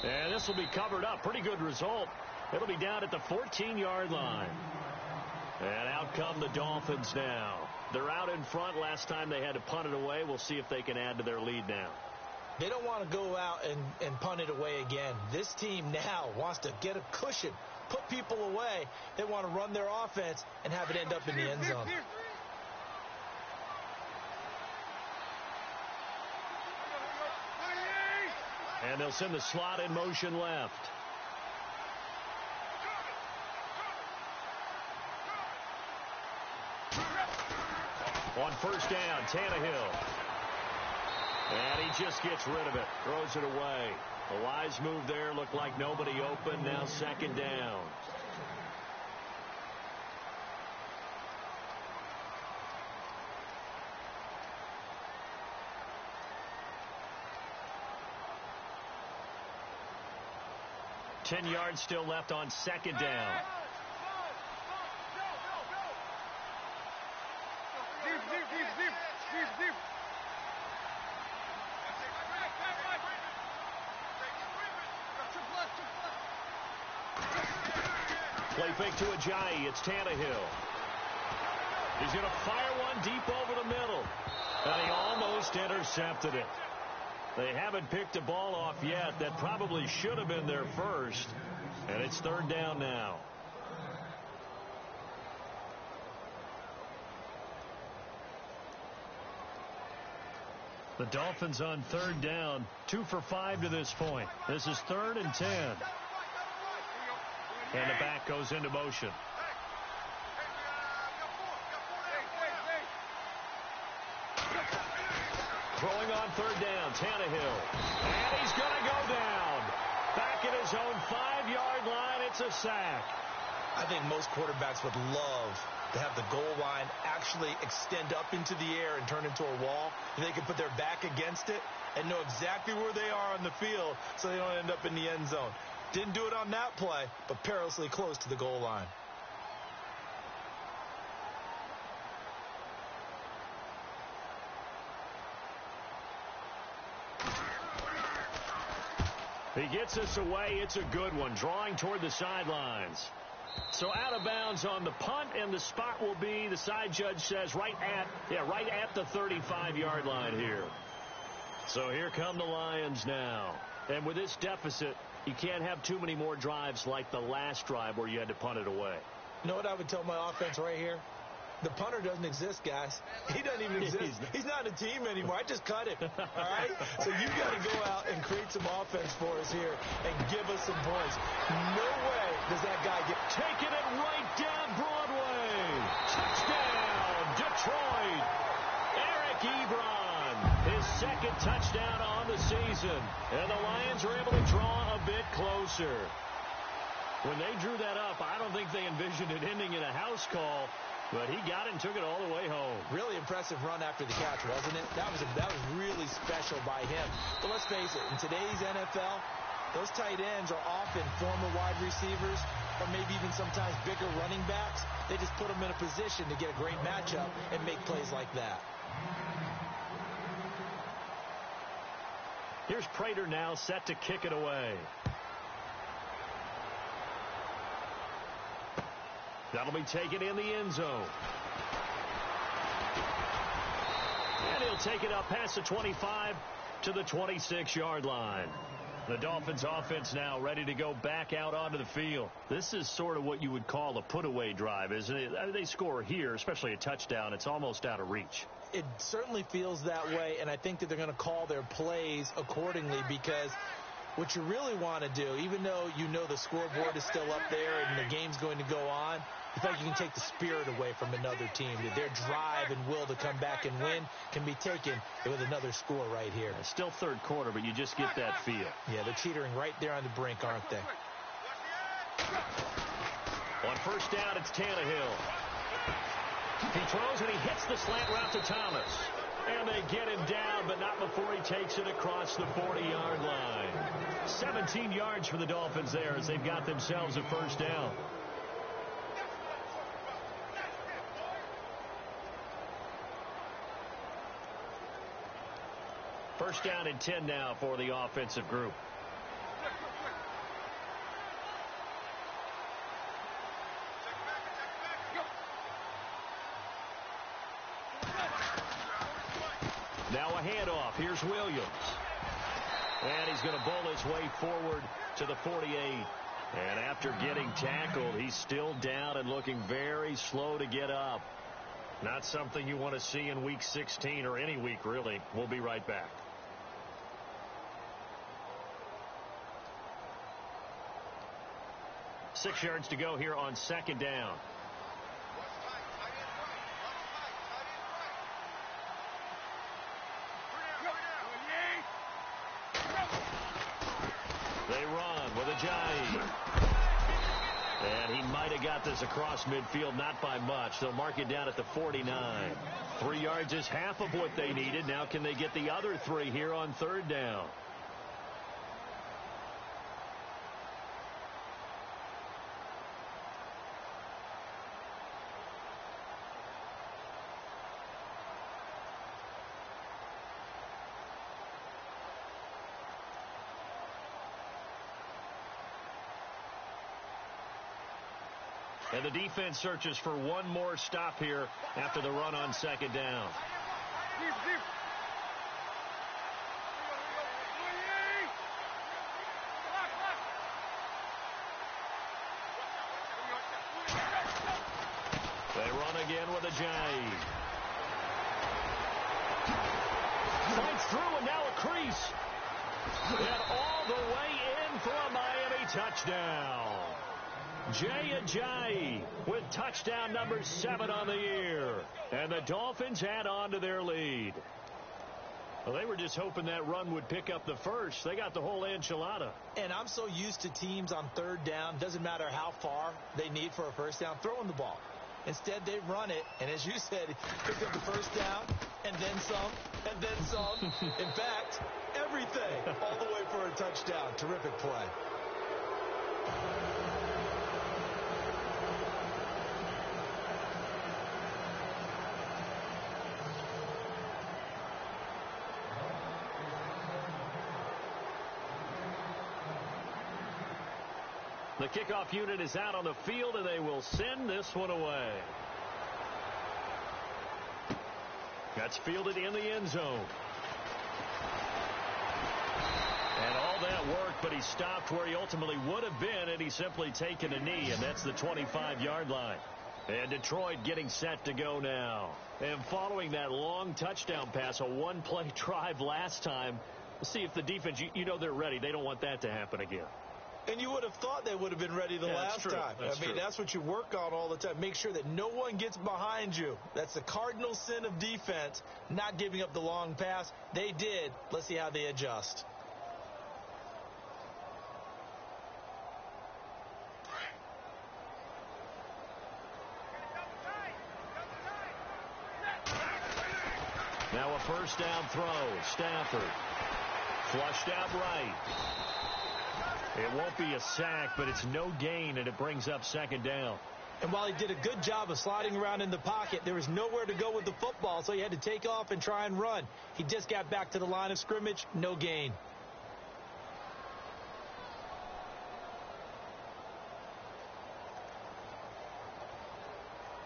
[SPEAKER 1] And this will be covered up. Pretty good result. It'll be down at the 14-yard line. And out come the Dolphins now. They're out in front. Last time they had to punt it away. We'll see if they can add to their lead now.
[SPEAKER 2] They don't want to go out and punt it away again. This team now wants to get a cushion, put people away. They want to run their offense and have it end up in the end zone.
[SPEAKER 1] And they'll send the slot in motion left. On first down, Tannehill. And he just gets rid of it, throws it away. A wise move there, looked like nobody open, now second down. Ten yards still left on second down. Play fake to Ajayi. It's Tannehill. He's going to fire one deep over the middle. And he almost intercepted it. They haven't picked a ball off yet. That probably should have been their first. And it's third down now. The Dolphins on third down, 2 for 5 to this point. This is 3rd and 10. And the back goes into motion. Throwing on third down, Tannehill. And he's going to go down. Back at his own 5-yard line, it's a sack.
[SPEAKER 2] I think most quarterbacks would love to have the goal line actually extend up into the air and turn into a wall. And they can put their back against it and know exactly where they are on the field so they don't end up in the end zone. Didn't do it on that play, but perilously close to the goal line.
[SPEAKER 1] He gets us away. It's a good one, drawing toward the sidelines. So out of bounds on the punt, and the spot will be, the side judge says, right at the 35-yard line here. So here come the Lions now. And with this deficit, you can't have too many more drives like the last drive where you had to punt it away.
[SPEAKER 2] You know what I would tell my offense right here? The punter doesn't exist, guys. He doesn't even exist. He's not a team anymore. I just cut him. All right? So you got to go out and create some offense for us here and give us some points. No way does that guy get
[SPEAKER 1] taking it right down Broadway. Touchdown, Detroit. Eric Ebron, his second touchdown on the season. And the Lions are able to draw a bit closer. When they drew that up, I don't think they envisioned it ending in a house call. But he got it and took it all the way home.
[SPEAKER 2] Really impressive run after the catch, wasn't it? That was really special by him. But let's face it, in today's NFL, those tight ends are often former wide receivers or maybe even sometimes bigger running backs. They just put them in a position to get a great matchup and make plays like that.
[SPEAKER 1] Here's Prater now set to kick it away. That'll be taken in the end zone. And he'll take it up past the 25 to the 26-yard line. The Dolphins offense now ready to go back out onto the field. This is sort of what you would call a put-away drive, isn't it? I mean, they score here, especially a touchdown. It's almost out of reach.
[SPEAKER 2] It certainly feels that way, and I think that they're going to call their plays accordingly because what you really want to do, even though you know the scoreboard is still up there and the game's going to go on, in fact, you can take the spirit away from another team. That their drive and will to come back and win can be taken with another score right here.
[SPEAKER 1] It's still third quarter, but you just get that feel.
[SPEAKER 2] Yeah, they're teetering right there on the brink, aren't they?
[SPEAKER 1] On first down, it's Tannehill. He throws and he hits the slant route to Thomas. And they get him down, but not before he takes it across the 40-yard line. 17 yards for the Dolphins there as they've got themselves a first down. First down and 10 now for the offensive group. Now a handoff. Here's Williams. And he's going to bowl his way forward to the 48. And after getting tackled, he's still down and looking very slow to get up. Not something you want to see in Week 16 or any week, really. We'll be right back. Six yards to go here on second down. They run with Ajayi. And he might have got this across midfield, not by much. They'll mark it down at the 49. 3 yards is half of what they needed. Now can they get the other 3 here on third down? And the defense searches for one more stop here after the run on second down. They run again with Ajayi. Fights through and now a crease. And all the way in for a Miami touchdown. Jay Ajayi with touchdown number 7 on the year. And the Dolphins add on to their lead. Well, they were just hoping that run would pick up the first. They got the whole enchilada.
[SPEAKER 2] And I'm so used to teams on third down, doesn't matter how far they need for a first down, throwing the ball. Instead, they run it, and as you said, pick up the first down, and then some, and then some. In fact, everything, all the way for a touchdown. Terrific play.
[SPEAKER 1] The kickoff unit is out on the field, and they will send this one away. That's fielded in the end zone. And all that work, but he stopped where he ultimately would have been, and he's simply taken a knee, and that's the 25-yard line. And Detroit getting set to go now. And following that long touchdown pass, a one-play drive last time, we'll see if the defense, you know they're ready. They don't want that to happen again.
[SPEAKER 2] And you would have thought they would have been ready the last time. That's what you work on all the time. Make sure that no one gets behind you. That's the cardinal sin of defense, not giving up the long pass. They did. Let's see how they adjust.
[SPEAKER 1] Now a first down throw. Stafford flushed out right. It won't be a sack, but it's no gain, and it brings up second down.
[SPEAKER 2] And while he did a good job of sliding around in the pocket, there was nowhere to go with the football, so he had to take off and try and run. He just got back to the line of scrimmage, no gain.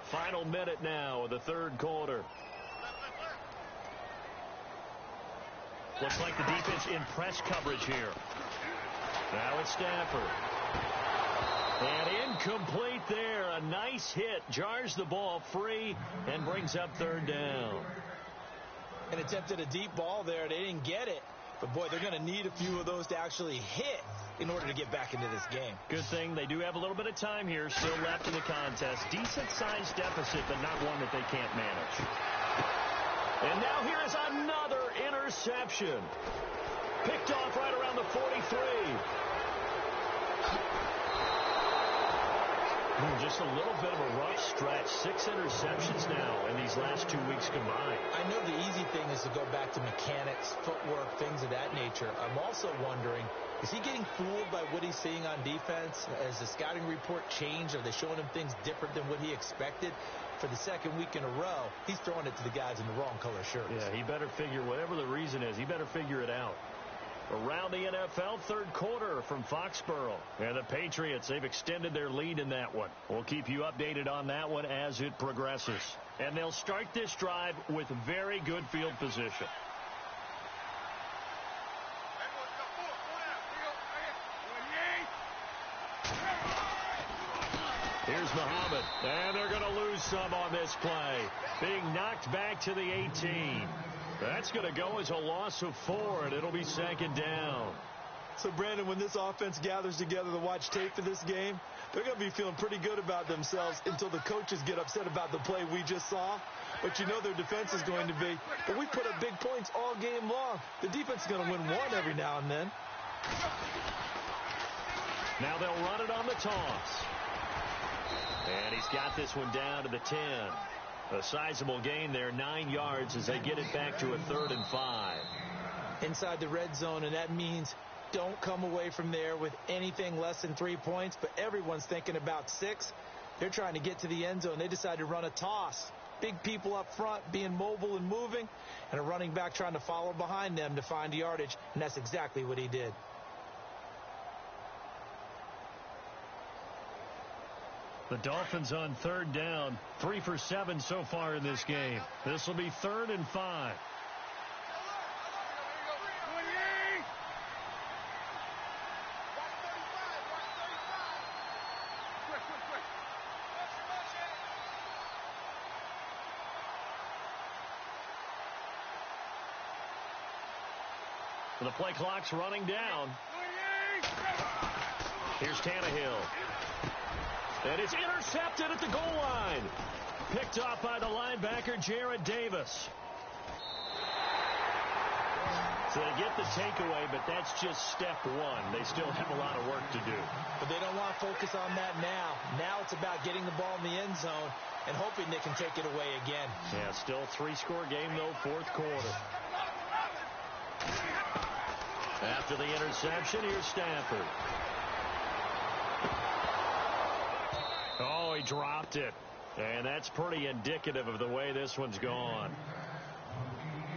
[SPEAKER 1] Final minute now of the third quarter. Looks like the defense in press coverage here. Now it's Stafford. And incomplete there. A nice hit. Jars the ball free and brings up third down.
[SPEAKER 2] And attempted a deep ball there. They didn't get it. But, boy, they're going to need a few of those to actually hit in order to get back into this game.
[SPEAKER 1] Good thing they do have a little bit of time here still left in the contest. Decent-sized deficit, but not one that they can't manage. And now here is another interception. Picked off right around the 43. Just a little bit of a rough stretch. 6 interceptions now in these last 2 weeks combined.
[SPEAKER 2] I know the easy thing is to go back to mechanics, footwork, things of that nature. I'm also wondering, is he getting fooled by what he's seeing on defense? Has the scouting report changed? Are they showing him things different than what he expected? For the second week in a row, he's throwing it to the guys in the wrong color shirts.
[SPEAKER 1] Yeah, he better figure, whatever the reason is, he better figure it out. Around the NFL, third quarter from Foxborough. And the Patriots, they've extended their lead in that one. We'll keep you updated on that one as it progresses. And they'll start this drive with very good field position. Here's Muhammad, and they're going to lose some on this play. Being knocked back to the 18. That's going to go as a loss of 4, and it'll be second down.
[SPEAKER 2] So, Brandon, when this offense gathers together to watch tape for this game, they're going to be feeling pretty good about themselves until the coaches get upset about the play we just saw. But you know their defense is going to be. But we put up big points all game long. The defense is going to win one every now and then.
[SPEAKER 1] Now they'll run it on the toss. And he's got this one down to the 10. A sizable gain there, 9 yards as they get it back to a 3rd and 5.
[SPEAKER 2] Inside the red zone, and that means don't come away from there with anything less than 3 points, but everyone's thinking about 6. They're trying to get to the end zone. They decide to run a toss. Big people up front being mobile and moving, and a running back trying to follow behind them to find yardage, and that's exactly what he did.
[SPEAKER 1] The Dolphins on 3rd down, 3 for 7 so far in this game. This will be 3rd and 5. The play clock's running down. Here's Tannehill. And it's intercepted at the goal line. Picked off by the linebacker, Jared Davis. So they get the takeaway, but that's just step one. They still have a lot of work to do.
[SPEAKER 2] But they don't want to focus on that now. Now it's about getting the ball in the end zone and hoping they can take it away again.
[SPEAKER 1] Yeah, still 3-score game, though, 4th quarter. After the interception, here's Stafford. Oh, he dropped it. And that's pretty indicative of the way this one's gone.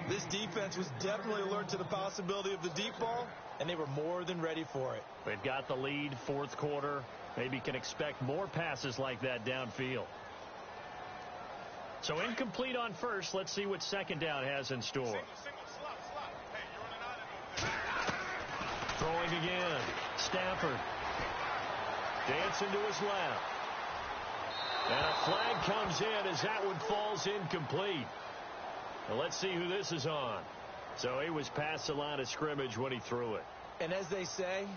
[SPEAKER 2] This defense was definitely alert to the possibility of the deep ball, and they were more than ready for it.
[SPEAKER 1] They've got the lead, fourth quarter. Maybe can expect more passes like that downfield. So incomplete on first. Let's see what second down has in store. Throwing again. Stafford. Dancing to his left. And a flag comes in as that one falls incomplete. Now let's see who this is on. So he was past the line of scrimmage when he threw it.
[SPEAKER 2] And as they say,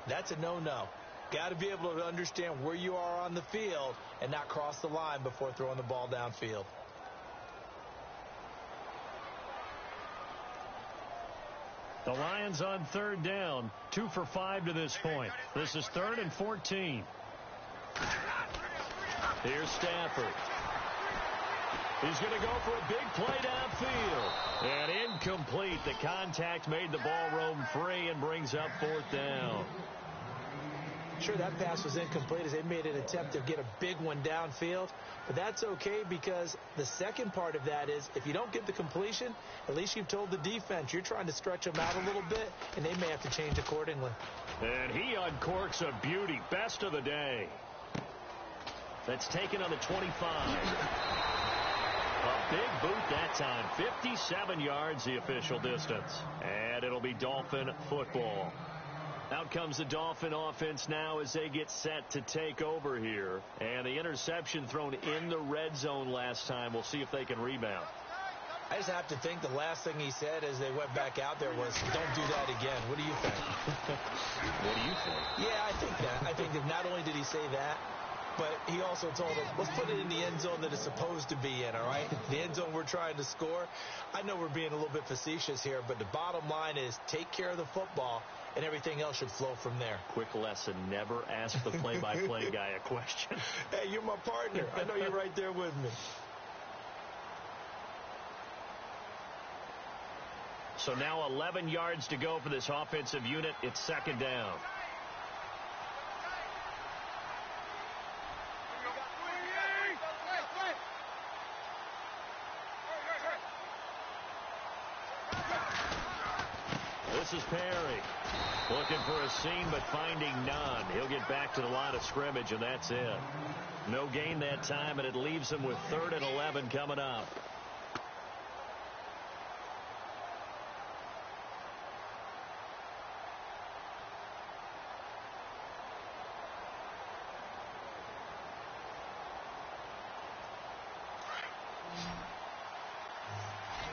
[SPEAKER 2] that's a no-no. Got to be able to understand where you are on the field and not cross the line before throwing the ball downfield.
[SPEAKER 1] The Lions on third down, 2 for 5 to this point. This is 3rd and 14. Here's Stafford. He's going to go for a big play downfield. And incomplete. The contact made the ball roam free and brings up 4th down.
[SPEAKER 2] Sure, that pass was incomplete as they made an attempt to get a big one downfield. But that's okay because the second part of that is if you don't get the completion, at least you've told the defense you're trying to stretch them out a little bit, and they may have to change accordingly.
[SPEAKER 1] And he uncorks a beauty. Best of the day. That's taken on the 25. A big boot that time. 57 yards the official distance. And it'll be Dolphin football. Out comes the Dolphin offense now as they get set to take over here. And the interception thrown in the red zone last time. We'll see if they can rebound.
[SPEAKER 2] I just have to think the last thing he said as they went back out there was, don't do that again. What do you think?
[SPEAKER 1] What do you think?
[SPEAKER 2] Yeah, I think that. I think that not only did he say that, but he also told them, let's put it in the end zone that it's supposed to be in, all right? The end zone we're trying to score. I know we're being a little bit facetious here, but the bottom line is take care of the football, and everything else should flow from there.
[SPEAKER 1] Quick lesson, never ask the play-by-play guy a question.
[SPEAKER 2] Hey, you're my partner. I know you're right there with me.
[SPEAKER 1] So now 11 yards to go for this offensive unit. It's second down. This is Perry. Looking for a seam, but finding none. He'll get back to the line of scrimmage, and that's it. No gain that time, and it leaves him with 3rd and 11 coming up.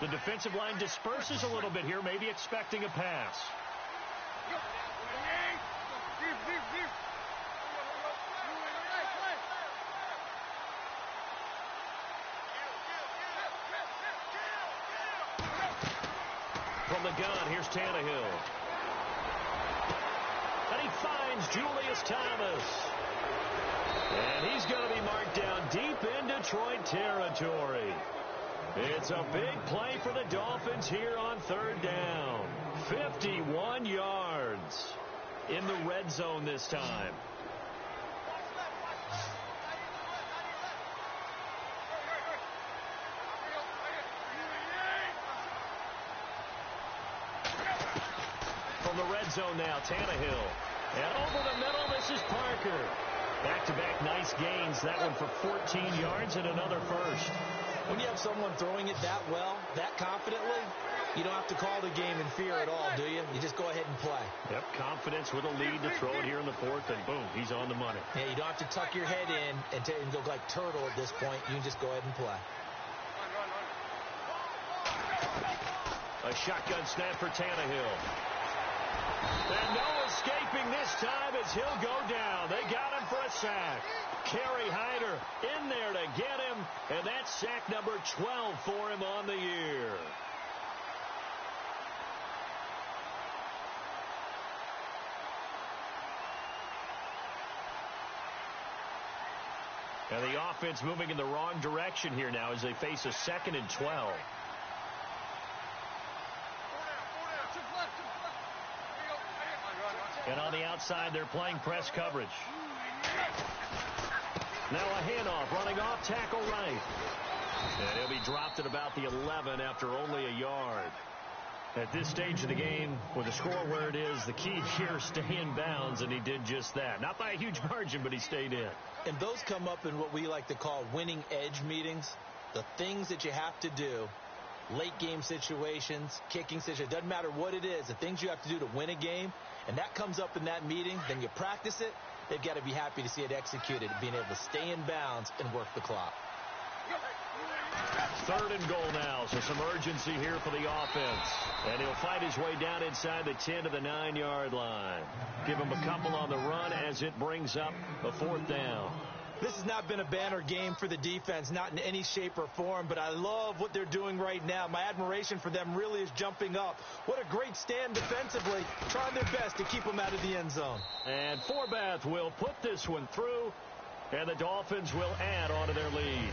[SPEAKER 1] The defensive line disperses a little bit here, maybe expecting a pass. From the gun, here's Tannehill. And he finds Julius Thomas. And he's going to be marked down deep in Detroit territory. It's a big play for the Dolphins here on third down. 51 yards in the red zone this time. From the red zone now, Tannehill. And over the middle, this is Parker. Back-to-back nice gains. That one for 14 yards and another first.
[SPEAKER 2] When you have someone throwing it that well, that confidently, you don't have to call the game in fear at all, do you? You just go ahead and play.
[SPEAKER 1] Yep, confidence with a lead to throw it here in the 4th, and boom, he's on the money.
[SPEAKER 2] Yeah, you don't have to tuck your head in and go like turtle at this point. You can just go ahead and play.
[SPEAKER 1] A shotgun snap for Tannehill. And no escaping this time as he'll go down. They got him for a sack. Kerry Hyder in there to get him, and that's sack number 12 for him on the year. And the offense moving in the wrong direction here now as they face a 2nd and 12. And on the outside, they're playing press coverage. Now a handoff, running off, tackle right. And he'll be dropped at about the 11 after only a yard. At this stage of the game, with the score where it is, the key here, stay in bounds, and he did just that. Not by a huge margin, but he stayed in.
[SPEAKER 2] And those come up in what we like to call winning edge meetings. The things that you have to do, late game situations, kicking situations, doesn't matter what it is, the things you have to do to win a game, and that comes up in that meeting, then you practice it, they've got to be happy to see it executed, being able to stay in bounds and work the clock.
[SPEAKER 1] 3rd and goal now, so some urgency here for the offense. And he'll fight his way down inside the 10 to the 9-yard line. Give him a couple on the run as it brings up a 4th down.
[SPEAKER 2] This has not been a banner game for the defense, not in any shape or form, but I love what they're doing right now. My admiration for them really is jumping up. What a great stand defensively, trying their best to keep them out of the end zone.
[SPEAKER 1] And Forbath will put this one through, and the Dolphins will add on to their lead.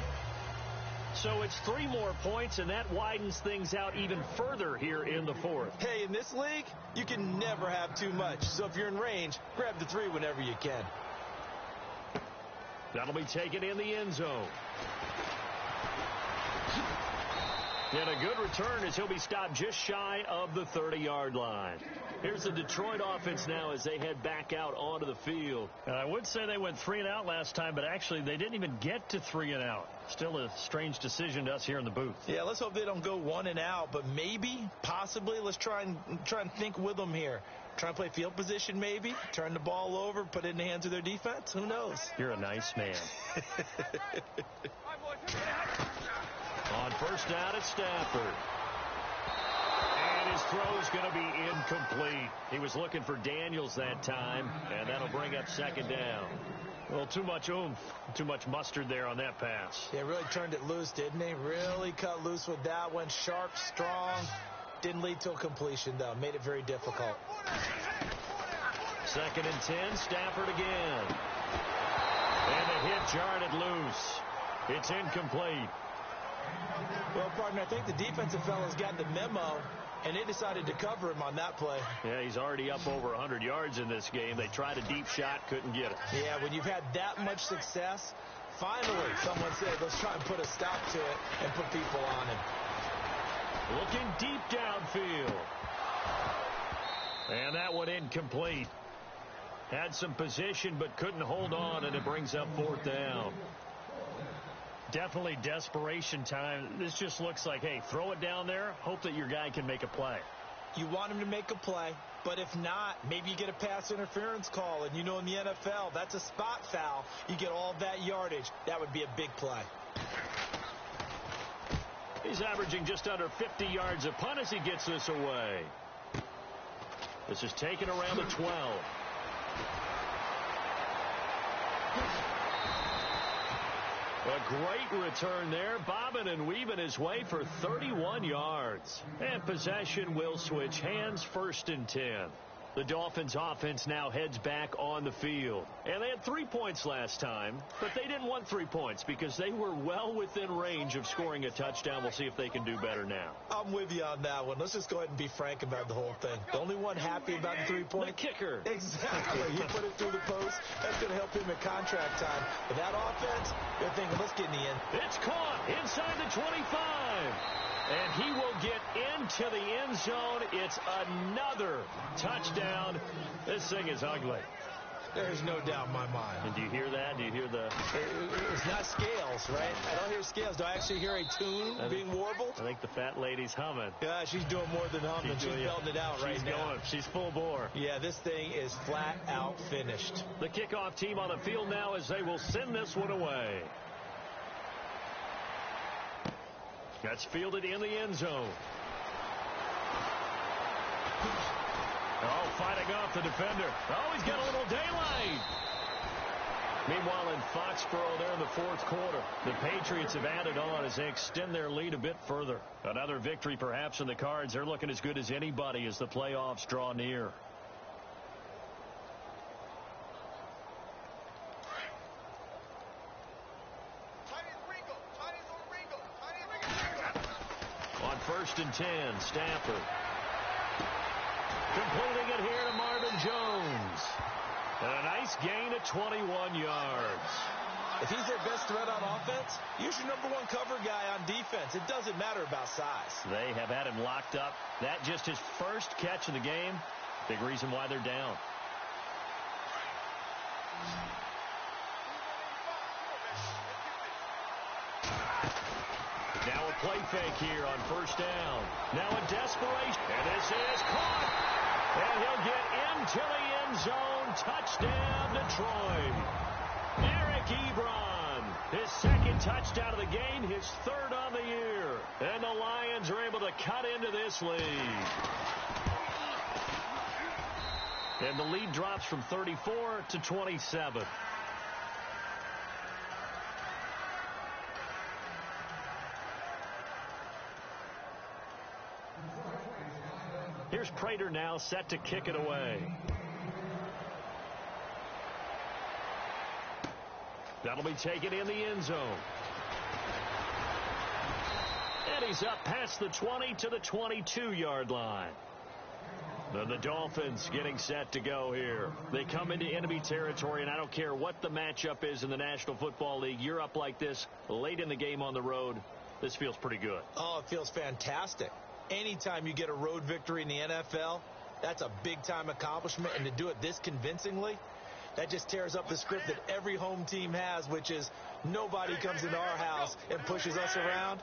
[SPEAKER 1] So it's 3 more points, and that widens things out even further here in the 4th.
[SPEAKER 2] Hey, in this league, you can never have too much. So if you're in range, grab the 3 whenever you can.
[SPEAKER 1] That'll be taken in the end zone. And a good return as he'll be stopped just shy of the 30-yard line. Here's the Detroit offense now as they head back out onto the field.
[SPEAKER 3] And I would say they went 3 and out last time, but actually they didn't even get to 3 and out. Still a strange decision to us here in the booth.
[SPEAKER 2] Yeah, let's hope they don't go 1 and out, but maybe, possibly, let's try and think with them here. Try and play field position maybe, turn the ball over, put it in the hands of their defense. Who knows?
[SPEAKER 3] You're a nice man.
[SPEAKER 1] On 1st down, it's Stafford. And his throw's going to be incomplete. He was looking for Daniels that time, and that'll bring up 2nd down.
[SPEAKER 3] Well, too much oomph, too much mustard there on that pass.
[SPEAKER 2] Yeah, really turned it loose, didn't he? Really cut loose with that one. Sharp, strong. Didn't lead to a completion, though. Made it very difficult.
[SPEAKER 1] 2nd and 10, Stafford again. And the hit jarred it loose. It's incomplete.
[SPEAKER 2] Well, partner, I think the defensive fellows got the memo, and they decided to cover him on that play.
[SPEAKER 1] Yeah, he's already up over 100 yards in this game. They tried a deep shot, couldn't get it.
[SPEAKER 2] Yeah, when you've had that much success, finally someone said, let's try and put a stop to it and put people on him.
[SPEAKER 1] Looking deep downfield. And that one incomplete. Had some position but couldn't hold on, and it brings up 4th down.
[SPEAKER 3] Definitely desperation time. This just looks like, hey, throw it down there, hope that your guy can make a play.
[SPEAKER 2] You want him to make a play, but if not, maybe you get a pass interference call, and you know in the NFL, that's a spot foul. You get all that yardage. That would be a big play.
[SPEAKER 1] He's averaging just under 50 yards a punt as he gets this away. This is taken around the 12. A great return there, bobbing and weaving his way for 31 yards. And possession will switch hands, 1st and 10. The Dolphins offense now heads back on the field. And they had 3 points last time, but they didn't want 3 points because they were well within range of scoring a touchdown. We'll see if they can do better now.
[SPEAKER 2] I'm with you on that one. Let's just go ahead and be frank about the whole thing. The only one happy about the 3 points.
[SPEAKER 1] The kicker.
[SPEAKER 2] Exactly. He put it through the post. That's going to help him at contract time. But that offense, they're thinking, let's get in the end.
[SPEAKER 1] It's caught inside the 25. And he will get into the end zone. It's another touchdown. This thing is ugly.
[SPEAKER 2] There's no doubt in my mind.
[SPEAKER 1] And do you hear that? Do you hear the...
[SPEAKER 2] It's not scales, right? I don't hear scales. Do I actually hear a tune being warbled?
[SPEAKER 1] I think the fat lady's humming.
[SPEAKER 2] Yeah, she's doing more than humming. She's belting it out right now.
[SPEAKER 1] She's going. She's full bore.
[SPEAKER 2] Yeah, this thing is flat out finished.
[SPEAKER 1] The kickoff team on the field now as they will send this one away. That's fielded in the end zone. Oh, fighting off the defender. Oh, he's got a little daylight. Meanwhile, in Foxborough, there in the 4th quarter, the Patriots have added on as they extend their lead a bit further. Another victory perhaps in the cards. They're looking as good as anybody as the playoffs draw near. On 1st and 10, Stafford. Completing it here to Marvin Jones. And a nice gain of 21 yards.
[SPEAKER 2] If he's their best threat on offense, use your number one cover guy on defense. It doesn't matter about size.
[SPEAKER 3] They have had him locked up. That just his first catch of the game. Big reason why they're down. Now a play fake here on first down. Now a desperation. And this is caught. And he'll get into the end zone. Touchdown, Detroit. Eric Ebron, his second touchdown of the game, his third on the year. And the Lions are able to cut into this lead. And the lead drops from 34 to 27. Here's Prater now set to kick it away. That'll be taken in the end zone. And he's up past the 20 to the 22-yard line. Then the Dolphins getting set to go here. They come into enemy territory, and I don't care what the matchup is in the National Football League. You're up like this late in the game on the road. This feels pretty good.
[SPEAKER 2] Oh, it feels fantastic. Anytime you get a road victory in the NFL, that's a big-time accomplishment, and to do it this convincingly, that just tears up the script that every home team has, which is nobody comes into our house and pushes us around.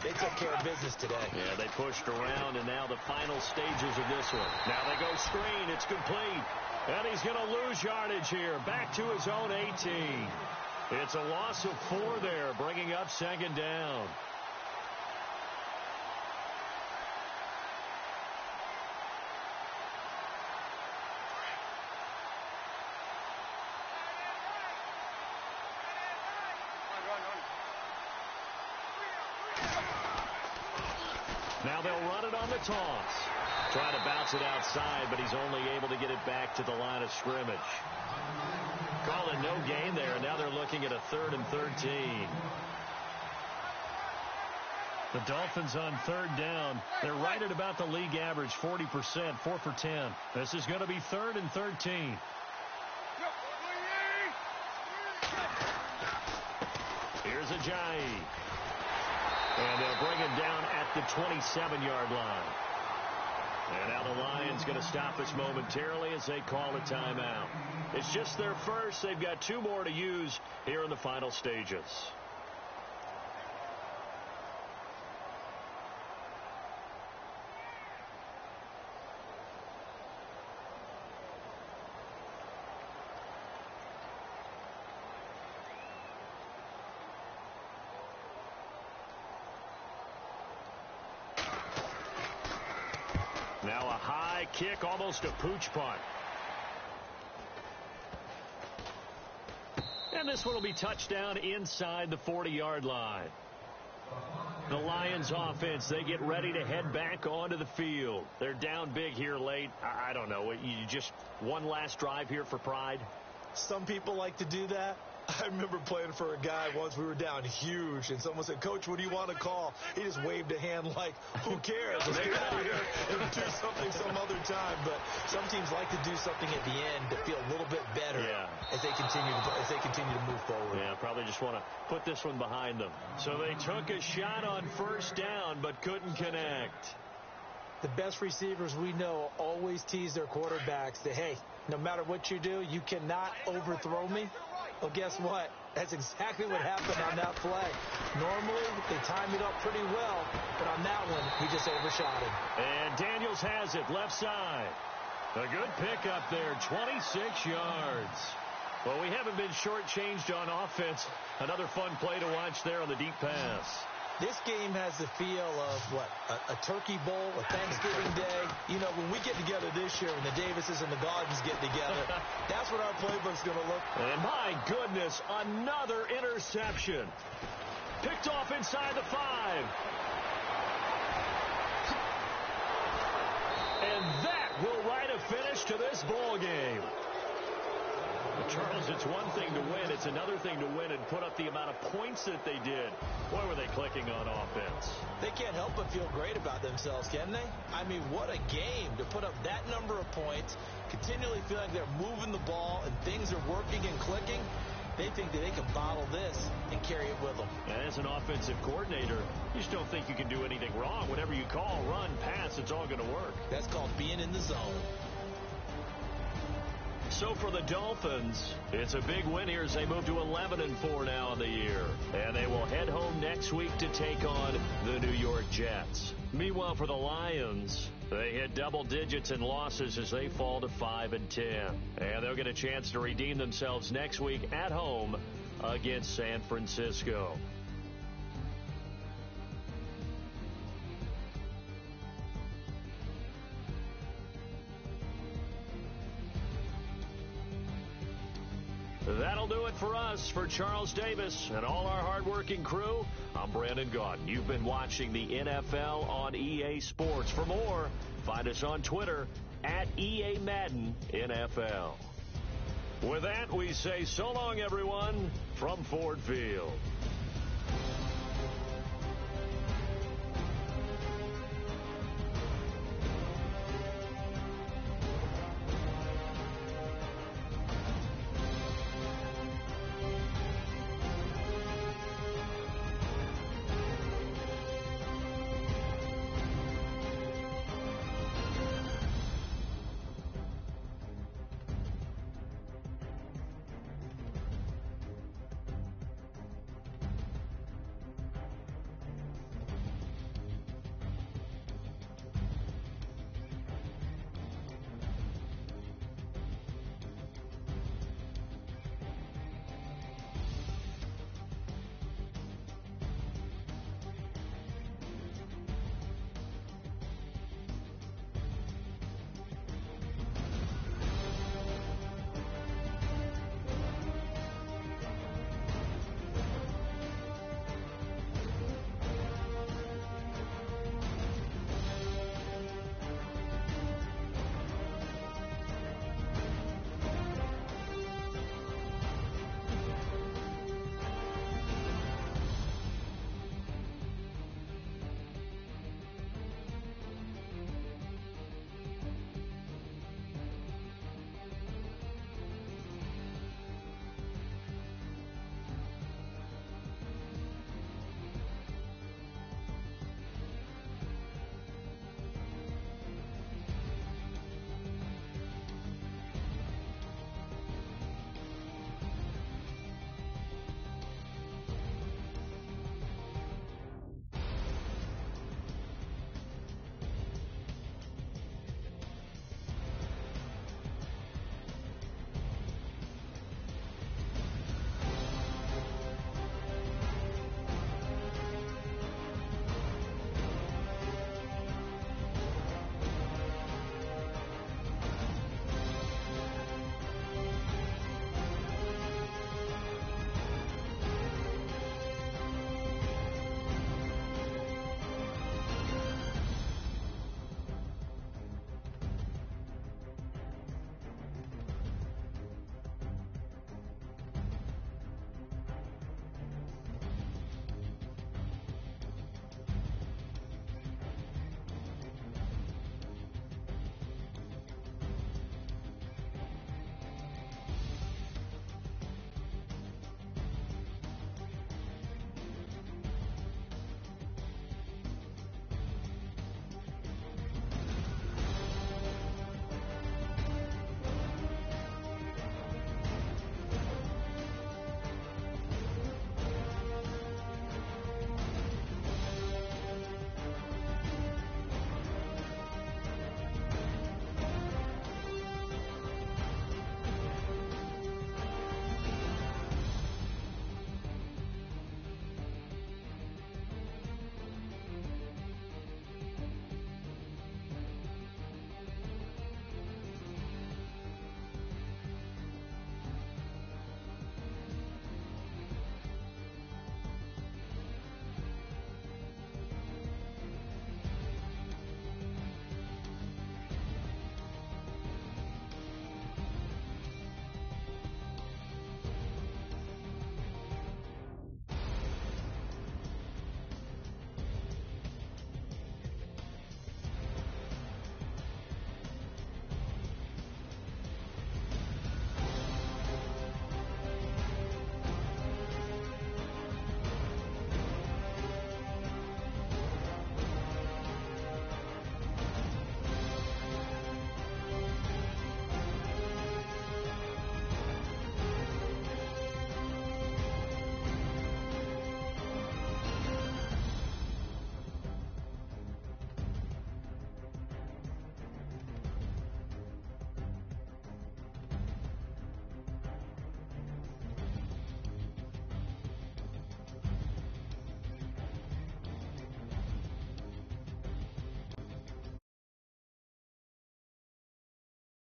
[SPEAKER 2] They took care of business today.
[SPEAKER 3] Yeah, they pushed around, and now the final stages of this one. Now they go screen. It's complete. And he's going to lose yardage here. Back to his own 18. It's a loss of 4 there, bringing up second down. Now they'll run it on the toss. Trying to bounce it outside, but he's only able to get it back to the line of scrimmage. Calling no gain there, and now they're looking at a 3rd and 13. The Dolphins on 3rd down. They're right at about the league average, 40%, 4 for 10. This is going to be 3rd and 13. Here's Ajayi. And they'll bring him down at the 27-yard line. And now the Lions going to stop this momentarily as they call a timeout. It's just their first. They've got 2 more to use here in the final stages. Now a high kick, almost a pooch punt. And this one will be touchdown inside the 40-yard line. The Lions offense, they get ready to head back onto the field. They're down big here late. I don't know. You just one last drive here for pride?
[SPEAKER 2] Some people like to do that. I remember playing for a guy once. We were down huge, and someone said, "Coach, what do you want to call?" He just waved a hand like, who cares? Let's get out of here and do something some other time. But some teams like to do something at the end to feel a little bit better as they continue to move forward.
[SPEAKER 3] Yeah, probably just want to put this one behind them. So they took a shot on first down but couldn't connect.
[SPEAKER 2] The best receivers we know always tease their quarterbacks that, hey, no matter what you do, you cannot overthrow me. Well, guess what? That's exactly what happened on that play. Normally, they time it up pretty well, but on that one, we just overshot him.
[SPEAKER 3] And Daniels has it, left side. A good pickup there, 26 yards. Well, we haven't been shortchanged on offense. Another fun play to watch there on the deep pass.
[SPEAKER 2] This game has the feel of, a turkey bowl, a Thanksgiving Day. You know, when we get together this year, when the Davises and the Gaudens get together, that's what our playbook's going to look like.
[SPEAKER 3] And my goodness, another interception. Picked off inside the 5. And that will write a finish to this ball game. Charles, it's one thing to win. It's another thing to win and put up the amount of points that they did. Boy, were they clicking on offense.
[SPEAKER 2] They can't help but feel great about themselves, can they? I mean, what a game to put up that number of points, continually feeling like they're moving the ball and things are working and clicking. They think that they can bottle this and carry it with them.
[SPEAKER 1] And as an offensive coordinator, you just don't think you can do anything wrong. Whatever you call, run, pass, it's all going to work.
[SPEAKER 2] That's called being in the zone.
[SPEAKER 1] So for the Dolphins, it's a big win here as they move to 11-4 now in the year. And they will head home next week to take on the New York Jets. Meanwhile, for the Lions, they hit double digits in losses as they fall to 5-10. And they'll get a chance to redeem themselves next week at home against San Francisco. That'll do it for us. For Charles Davis and all our hardworking crew, I'm Brandon Gaudin. You've been watching the NFL on EA Sports. For more, find us on Twitter at EA Madden NFL. With that, we say so long, everyone, from Ford Field.